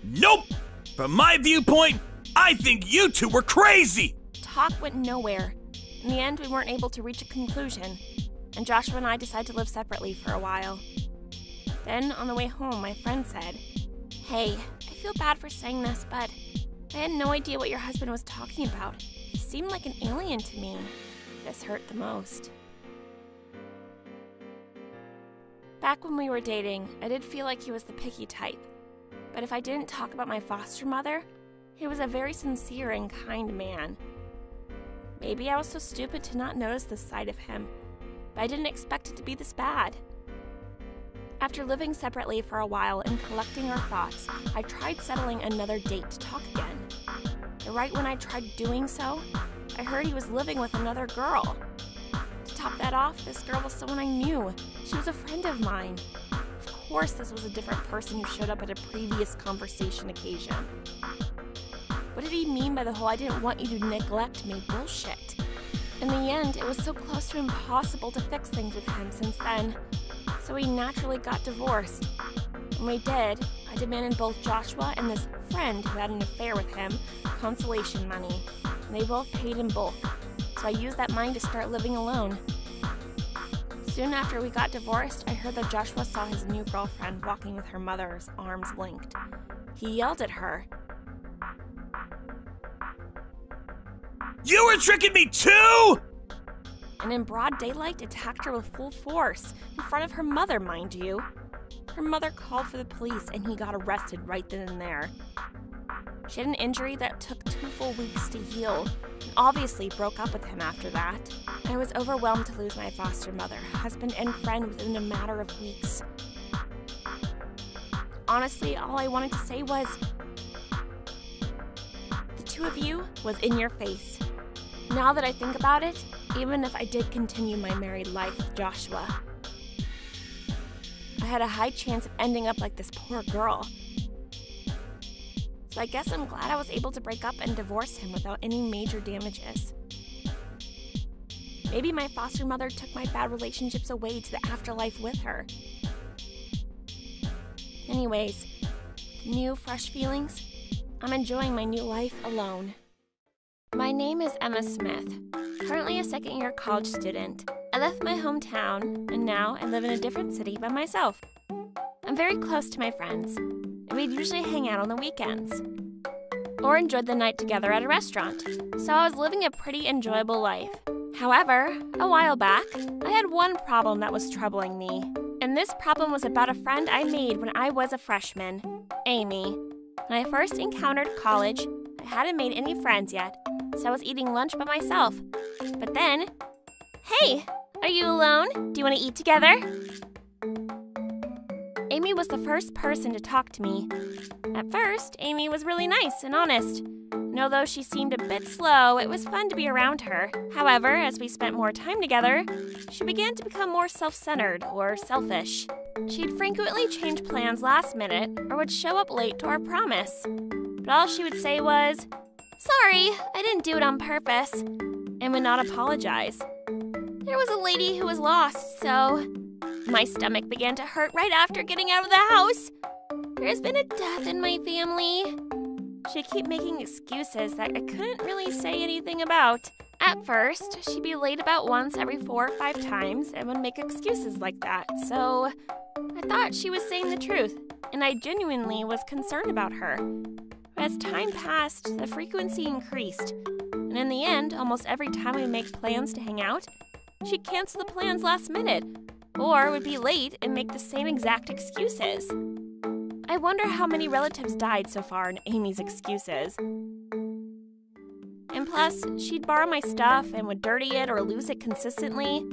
Nope! From my viewpoint, I think you two were crazy! talk went nowhere. In the end, we weren't able to reach a conclusion, and Joshua and I decided to live separately for a while. Then, on the way home, my friend said, "Hey, I feel bad for saying this, but I had no idea what your husband was talking about. He seemed like an alien to me." This hurt the most. Back when we were dating, I did feel like he was the picky type. But if I didn't talk about my foster mother, he was a very sincere and kind man. Maybe I was so stupid to not notice this side of him, but I didn't expect it to be this bad. After living separately for a while and collecting our thoughts, I tried settling another date to talk again. But right when I tried doing so, I heard he was living with another girl. To top that off, this girl was someone I knew. She was a friend of mine. Of course, this was a different person who showed up at a previous conversation occasion. What did he mean by the whole "I didn't want you to neglect me" bullshit? In the end, it was so close to impossible to fix things with him since then, so we naturally got divorced. When we did, I demanded both Joshua and this friend who had an affair with him consolation money, and they both paid in bulk, so I used that money to start living alone. Soon after we got divorced, I heard that Joshua saw his new girlfriend walking with her mother's arms linked. He yelled at her. You were tricking me too?! And in broad daylight attacked her with full force, in front of her mother, mind you. Her mother called for the police and he got arrested right then and there. She had an injury that took 2 full weeks to heal, and obviously broke up with him after that. I was overwhelmed to lose my foster mother, husband, and friend within a matter of weeks. Honestly, all I wanted to say was, the two of you was in your face. Now that I think about it, even if I did continue my married life with Joshua, I had a high chance of ending up like this poor girl. So I guess I'm glad I was able to break up and divorce him without any major damages. Maybe my foster mother took my bad relationships away to the afterlife with her. Anyways, new, fresh feelings. I'm enjoying my new life alone. My name is Emma Smith, currently a second-year college student. I left my hometown, and now I live in a different city by myself. I'm very close to my friends, and we'd usually hang out on the weekends, or enjoy the night together at a restaurant, so I was living a pretty enjoyable life. However, a while back, I had one problem that was troubling me, and this problem was about a friend I made when I was a freshman, Amy. When I first encountered college, I hadn't made any friends yet, so I was eating lunch by myself. But then, "Hey, are you alone? Do you want to eat together?" Amy was the first person to talk to me. At first, Amy was really nice and honest. And although she seemed a bit slow, it was fun to be around her. However, as we spent more time together, she began to become more self-centered or selfish. She'd frequently change plans last minute or would show up late to our promise. But all she would say was, "Sorry, I didn't do it on purpose," and would not apologize. There was a lady who was lost, so my stomach began to hurt right after getting out of the house. There has been a death in my family. She'd keep making excuses that I couldn't really say anything about. At first, she'd be late about once every 4 or 5 times and would make excuses like that, so I thought she was saying the truth, and I genuinely was concerned about her. But as time passed, the frequency increased, and in the end, almost every time we make plans to hang out, she'd cancel the plans last minute, or would be late and make the same exact excuses. I wonder how many relatives died so far in Amy's excuses. And plus, she'd borrow my stuff and would dirty it or lose it consistently.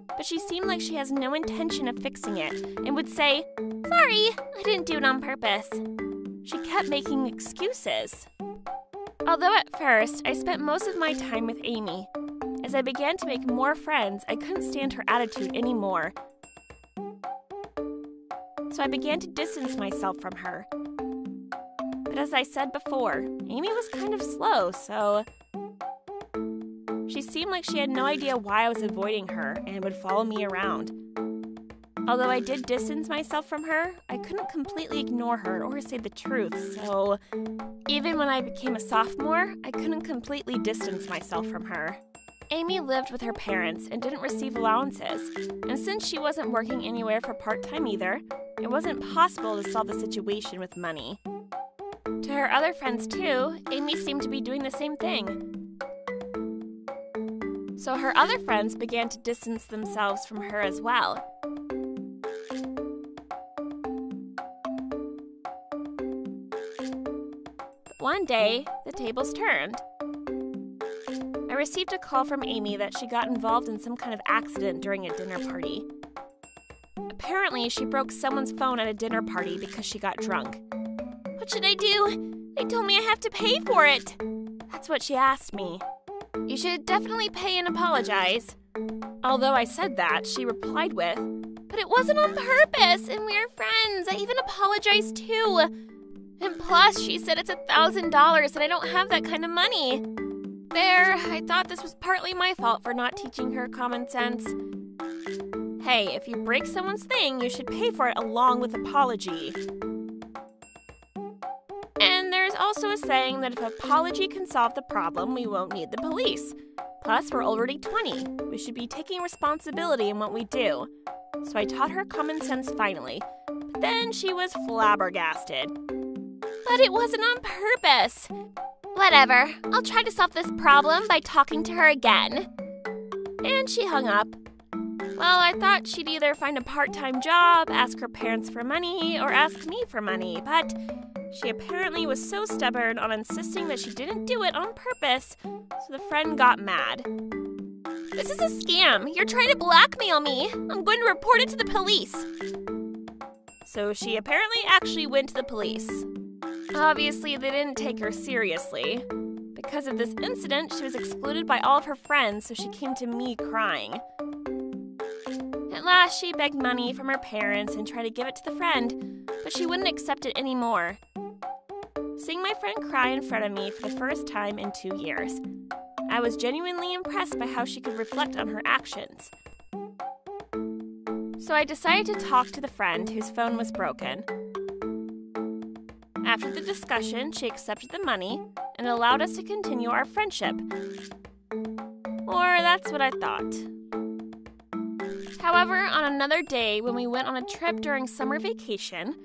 But she seemed like she has no intention of fixing it and would say, "Sorry, I didn't do it on purpose." She kept making excuses. Although at first, I spent most of my time with Amy. As I began to make more friends, I couldn't stand her attitude anymore. So I began to distance myself from her. But as I said before, Amy was kind of slow, so she seemed like she had no idea why I was avoiding her and would follow me around. Although I did distance myself from her, I couldn't completely ignore her or say the truth, so even when I became a sophomore, I couldn't completely distance myself from her. Amy lived with her parents and didn't receive allowances, and since she wasn't working anywhere for part-time either, it wasn't possible to solve the situation with money. To her other friends too, Amy seemed to be doing the same thing. So her other friends began to distance themselves from her as well. But one day, the tables turned. I received a call from Amy that she got involved in some kind of accident during a dinner party. Apparently, she broke someone's phone at a dinner party because she got drunk. What should I do? They told me I have to pay for it. That's what she asked me. You should definitely pay and apologize. Although I said that, she replied with, but it wasn't on purpose, and we're friends. I even apologized too. And plus, she said it's $1,000 and I don't have that kind of money. There, I thought this was partly my fault for not teaching her common sense. Hey, if you break someone's thing, you should pay for it along with apology. And there's also a saying that if apology can solve the problem, we won't need the police. Plus, we're already 20. We should be taking responsibility in what we do. So I taught her common sense finally. But then she was flabbergasted. But it wasn't on purpose. Whatever, I'll try to solve this problem by talking to her again. And she hung up. Well, I thought she'd either find a part-time job, ask her parents for money, or ask me for money, but she apparently was so stubborn on insisting that she didn't do it on purpose, so the friend got mad. This is a scam. You're trying to blackmail me. I'm going to report it to the police. So she apparently actually went to the police. Obviously, they didn't take her seriously. Because of this incident, she was excluded by all of her friends, so she came to me crying. At last, she begged money from her parents and tried to give it to the friend, but she wouldn't accept it anymore. Seeing my friend cry in front of me for the first time in 2 years, I was genuinely impressed by how she could reflect on her actions. So I decided to talk to the friend whose phone was broken. After the discussion, she accepted the money and allowed us to continue our friendship. Or that's what I thought. However, on another day when we went on a trip during summer vacation,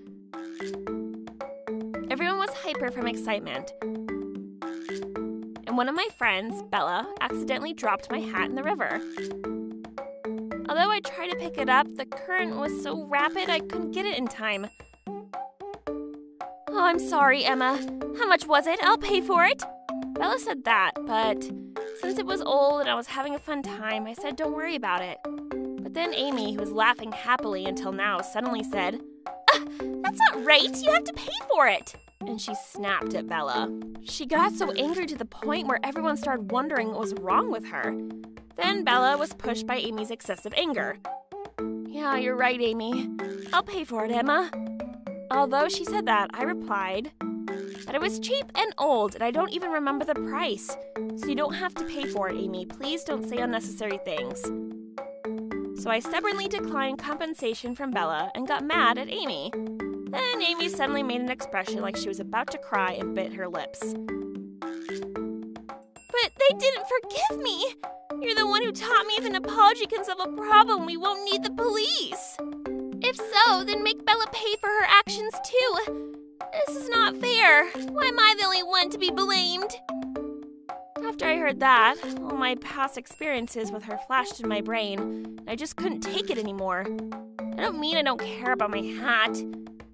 everyone was hyper from excitement. And one of my friends, Bella, accidentally dropped my hat in the river. Although I tried to pick it up, the current was so rapid I couldn't get it in time. Oh, I'm sorry, Emma. How much was it? I'll pay for it. Bella said that, but since it was old and I was having a fun time, I said don't worry about it. But then Amy, who was laughing happily until now, suddenly said, That's not right. You have to pay for it. And she snapped at Bella. She got so angry to the point where everyone started wondering what was wrong with her. Then Bella was pushed by Amy's excessive anger. Yeah, you're right, Amy. I'll pay for it, Emma. Although she said that, I replied that it was cheap and old, and I don't even remember the price. So you don't have to pay for it, Amy. Please don't say unnecessary things. So I stubbornly declined compensation from Bella and got mad at Amy. Then Amy suddenly made an expression like she was about to cry and bit her lips. But they didn't forgive me. You're the one who taught me if an apology can solve a problem, we won't need the police. If so, then make Bella pay for her actions too. This is not fair. Why am I the only one to be blamed? After I heard that, all my past experiences with her flashed in my brain, and I just couldn't take it anymore. I don't mean I don't care about my hat.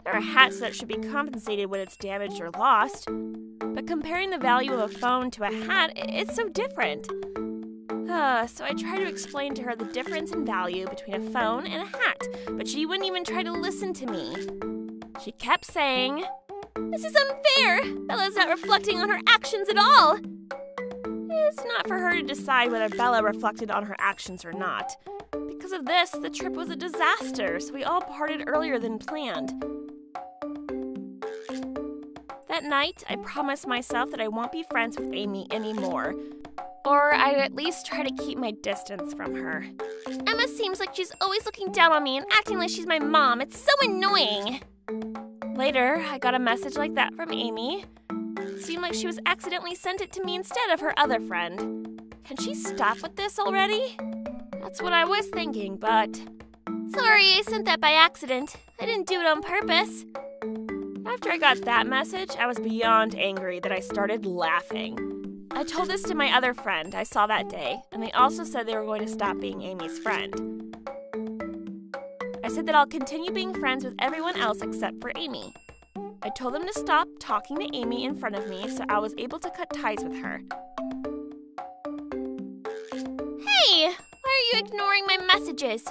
There are hats that should be compensated when it's damaged or lost. But comparing the value of a phone to a hat, it's so different. So I tried to explain to her the difference in value between a phone and a hat, but she wouldn't even try to listen to me. She kept saying, This is unfair. Bella's not reflecting on her actions at all. It's not for her to decide whether Bella reflected on her actions or not. Because of this, the trip was a disaster, so we all parted earlier than planned. That night, I promised myself that I won't be friends with Amy anymore. Or I'd at least try to keep my distance from her. Emma seems like she's always looking down on me and acting like she's my mom. It's so annoying. Later, I got a message like that from Amy. It seemed like she was accidentally sent it to me instead of her other friend. Can she stop with this already? That's what I was thinking, but... Sorry, I sent that by accident. I didn't do it on purpose. After I got that message, I was beyond angry that I started laughing. I told this to my other friend I saw that day, and they also said they were going to stop being Amy's friend. I said that I'll continue being friends with everyone else except for Amy. I told them to stop talking to Amy in front of me so I was able to cut ties with her. Hey, why are you ignoring my messages?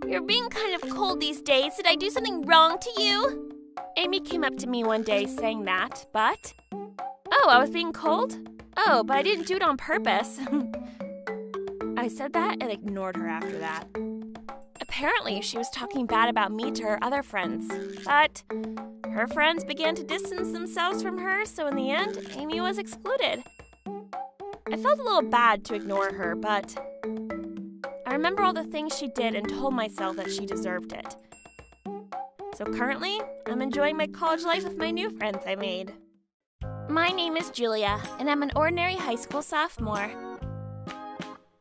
You're being kind of cold these days. Did I do something wrong to you? Amy came up to me one day saying that, but... Oh, I was being cold? Oh, but I didn't do it on purpose. I said that and ignored her after that. Apparently, she was talking bad about me to her other friends, but her friends began to distance themselves from her, so in the end, Amy was excluded. I felt a little bad to ignore her, but I remember all the things she did and told myself that she deserved it. So currently, I'm enjoying my college life with my new friends I made. My name is Julia, and I'm an ordinary high school sophomore.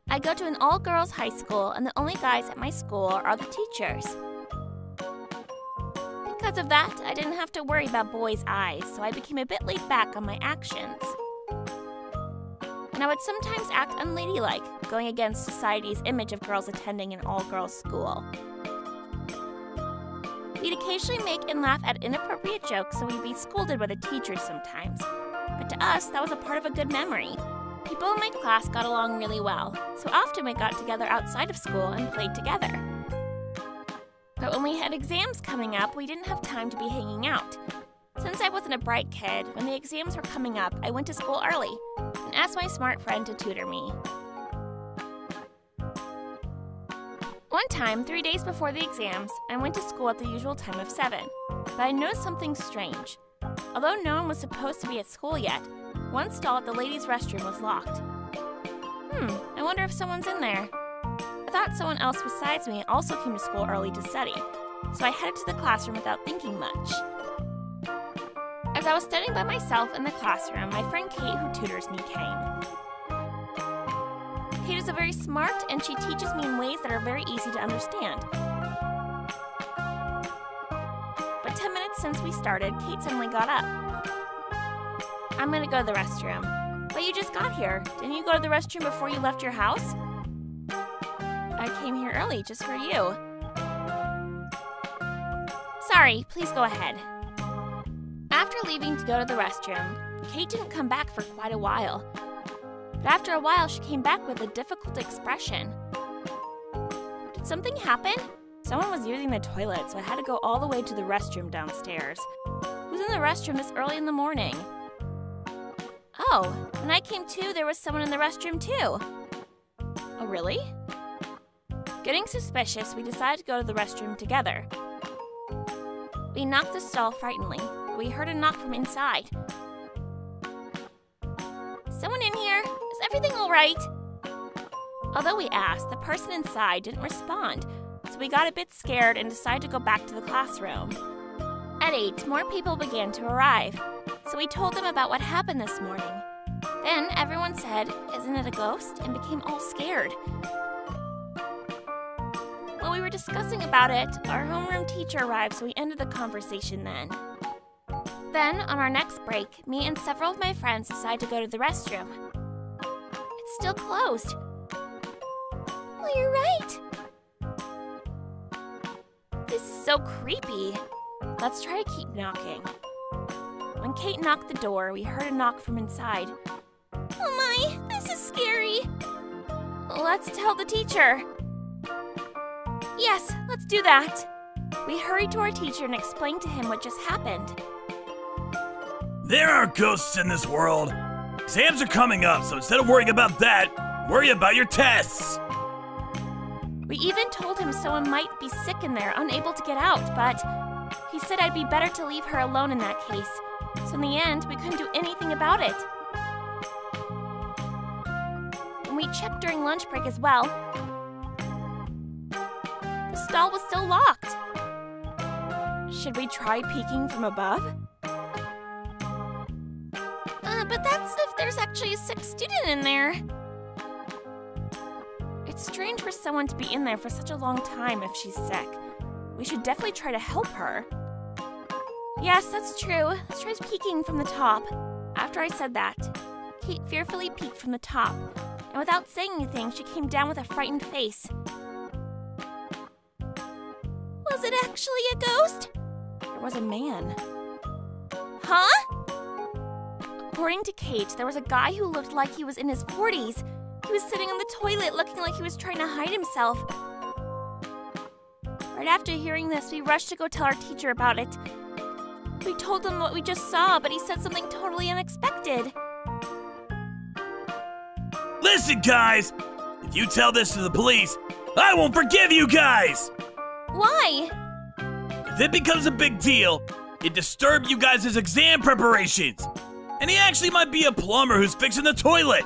I go to an all-girls high school, and the only guys at my school are the teachers. Because of that, I didn't have to worry about boys' eyes, so I became a bit laid back on my actions. And I would sometimes act unladylike, going against society's image of girls attending an all-girls school. We'd occasionally make and laugh at inappropriate jokes, so we'd be scolded by the teachers sometimes. But to us, that was a part of a good memory. People in my class got along really well, so often we got together outside of school and played together. But when we had exams coming up, we didn't have time to be hanging out. Since I wasn't a bright kid, when the exams were coming up, I went to school early and asked my smart friend to tutor me. One time, 3 days before the exams, I went to school at the usual time of 7, but I noticed something strange. Although no one was supposed to be at school yet, one stall at the ladies' restroom was locked. I wonder if someone's in there. I thought someone else besides me also came to school early to study, so I headed to the classroom without thinking much. As I was studying by myself in the classroom, my friend Kate, who tutors me, came. Kate is very smart, and she teaches me in ways that are very easy to understand. But 10 minutes since we started, Kate suddenly got up. I'm gonna go to the restroom. But you just got here. Didn't you go to the restroom before you left your house? I came here early just for you. Sorry, please go ahead. After leaving to go to the restroom, Kate didn't come back for quite a while. But after a while, she came back with a difficult expression. Did something happen? Someone was using the toilet, so I had to go all the way to the restroom downstairs. Who's in the restroom this early in the morning? Oh, when I came to, there was someone in the restroom too. Oh, really? Getting suspicious, we decided to go to the restroom together. We knocked the stall frighteningly, but we heard a knock from inside. Someone in here? Is everything all right? Although we asked, the person inside didn't respond, so we got a bit scared and decided to go back to the classroom. At 8, more people began to arrive, so we told them about what happened this morning. Then everyone said, "Isn't it a ghost?" and became all scared. While we were discussing about it, our homeroom teacher arrived, so we ended the conversation then. Then, on our next break, me and several of my friends decided to go to the restroom. It's still closed. Well, you're right. This is so creepy. Let's try to keep knocking. When Kate knocked the door, we heard a knock from inside. Oh my, this is scary. Let's tell the teacher. Yes, let's do that. We hurried to our teacher and explained to him what just happened. There are ghosts in this world. Exams are coming up, so instead of worrying about that, worry about your tests. We even told him someone might be sick in there, unable to get out, but he said I'd be better to leave her alone in that case. So in the end, we couldn't do anything about it. we checked during lunch break as well. The stall was still locked. Should we try peeking from above? But that's if there's actually a sick student in there. It's strange for someone to be in there for such a long time if she's sick. We should definitely try to help her. Yes, that's true. Let's try peeking from the top. After I said that, Kate fearfully peeked from the top, and without saying anything, she came down with a frightened face. Was it actually a ghost? There was a man. Huh? According to Kate, there was a guy who looked like he was in his 40s. He was sitting on the toilet looking like he was trying to hide himself. Right after hearing this, we rushed to go tell our teacher about it. We told him what we just saw, but he said something totally unexpected. Listen, guys! If you tell this to the police, I won't forgive you guys! Why? If it becomes a big deal, it disturbed you guys' exam preparations. And he actually might be a plumber who's fixing the toilet.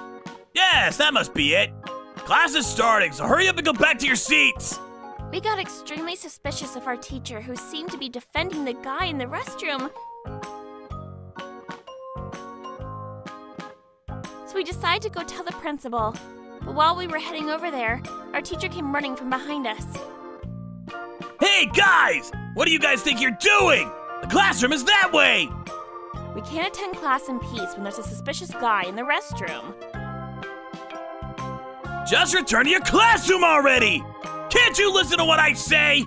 Yes, that must be it. Class is starting, so hurry up and go back to your seats. We got extremely suspicious of our teacher, who seemed to be defending the guy in the restroom. So we decided to go tell the principal. But while we were heading over there, our teacher came running from behind us. Hey, guys! What do you guys think you're doing? The classroom is that way! We can't attend class in peace when there's a suspicious guy in the restroom. Just return to your classroom already! Can't you listen to what I say?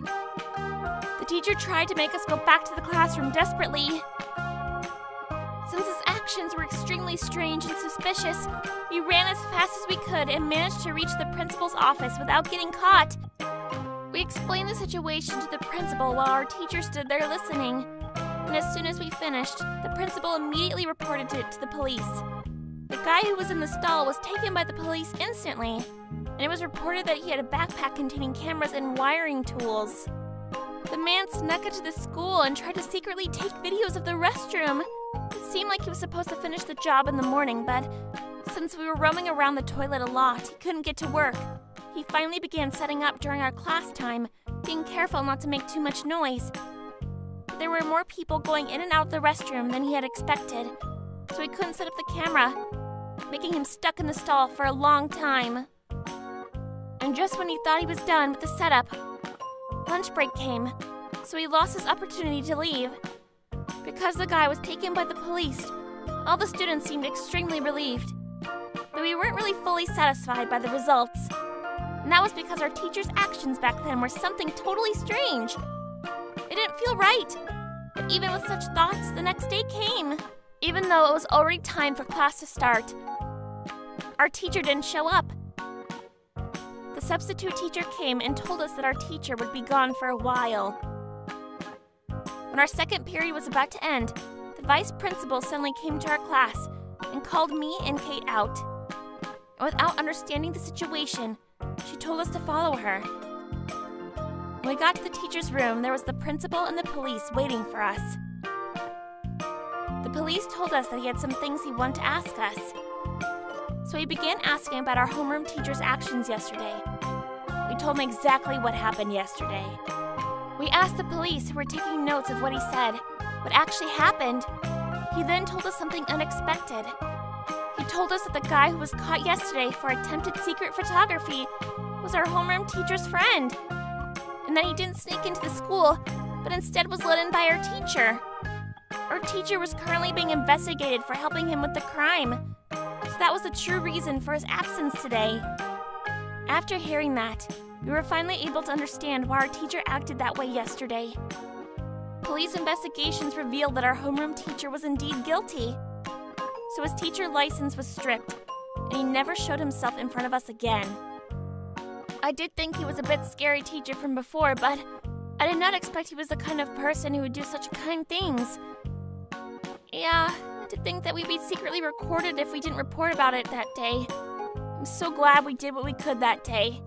The teacher tried to make us go back to the classroom desperately. Since his actions were extremely strange and suspicious, we ran as fast as we could and managed to reach the principal's office without getting caught. We explained the situation to the principal while our teacher stood there listening. And as soon as we finished, the principal immediately reported it to the police. The guy who was in the stall was taken by the police instantly, and it was reported that he had a backpack containing cameras and wiring tools. The man snuck into the school and tried to secretly take videos of the restroom. It seemed like he was supposed to finish the job in the morning, but since we were roaming around the toilet a lot, he couldn't get to work. He finally began setting up during our class time, being careful not to make too much noise. There were more people going in and out of the restroom than he had expected, so he couldn't set up the camera, making him stuck in the stall for a long time. And just when he thought he was done with the setup, lunch break came, so he lost his opportunity to leave. Because the guy was taken by the police, all the students seemed extremely relieved. But we weren't really fully satisfied by the results. And that was because our teacher's actions back then were something totally strange. It didn't feel right. But even with such thoughts, the next day came. Even though it was already time for class to start, our teacher didn't show up. The substitute teacher came and told us that our teacher would be gone for a while. When our second period was about to end, the vice principal suddenly came to our class and called me and Kate out. And without understanding the situation, she told us to follow her. When we got to the teacher's room, there was the principal and the police waiting for us. The police told us that he had some things he wanted to ask us. So he began asking about our homeroom teacher's actions yesterday. We told him exactly what happened yesterday. We asked the police, who were taking notes of what he said, what actually happened. He then told us something unexpected. He told us that the guy who was caught yesterday for attempted secret photography was our homeroom teacher's friend, and that he didn't sneak into the school, but instead was let in by our teacher. Our teacher was currently being investigated for helping him with the crime, so that was the true reason for his absence today. After hearing that, we were finally able to understand why our teacher acted that way yesterday. Police investigations revealed that our homeroom teacher was indeed guilty. So his teacher license was stripped, and he never showed himself in front of us again. I did think he was a bit scary teacher from before, but I did not expect he was the kind of person who would do such kind things. Yeah, I did think that we'd be secretly recorded if we didn't report about it that day. I'm so glad we did what we could that day.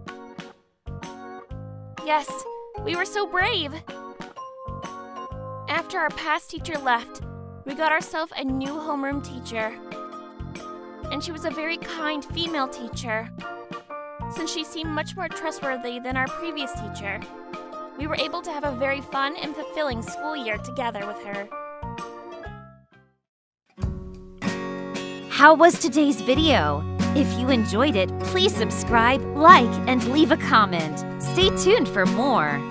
Yes, we were so brave. After our past teacher left, we got ourselves a new homeroom teacher. and she was a very kind female teacher. Since she seemed much more trustworthy than our previous teacher, we were able to have a very fun and fulfilling school year together with her. How was today's video? If you enjoyed it, please subscribe, like, and leave a comment. Stay tuned for more.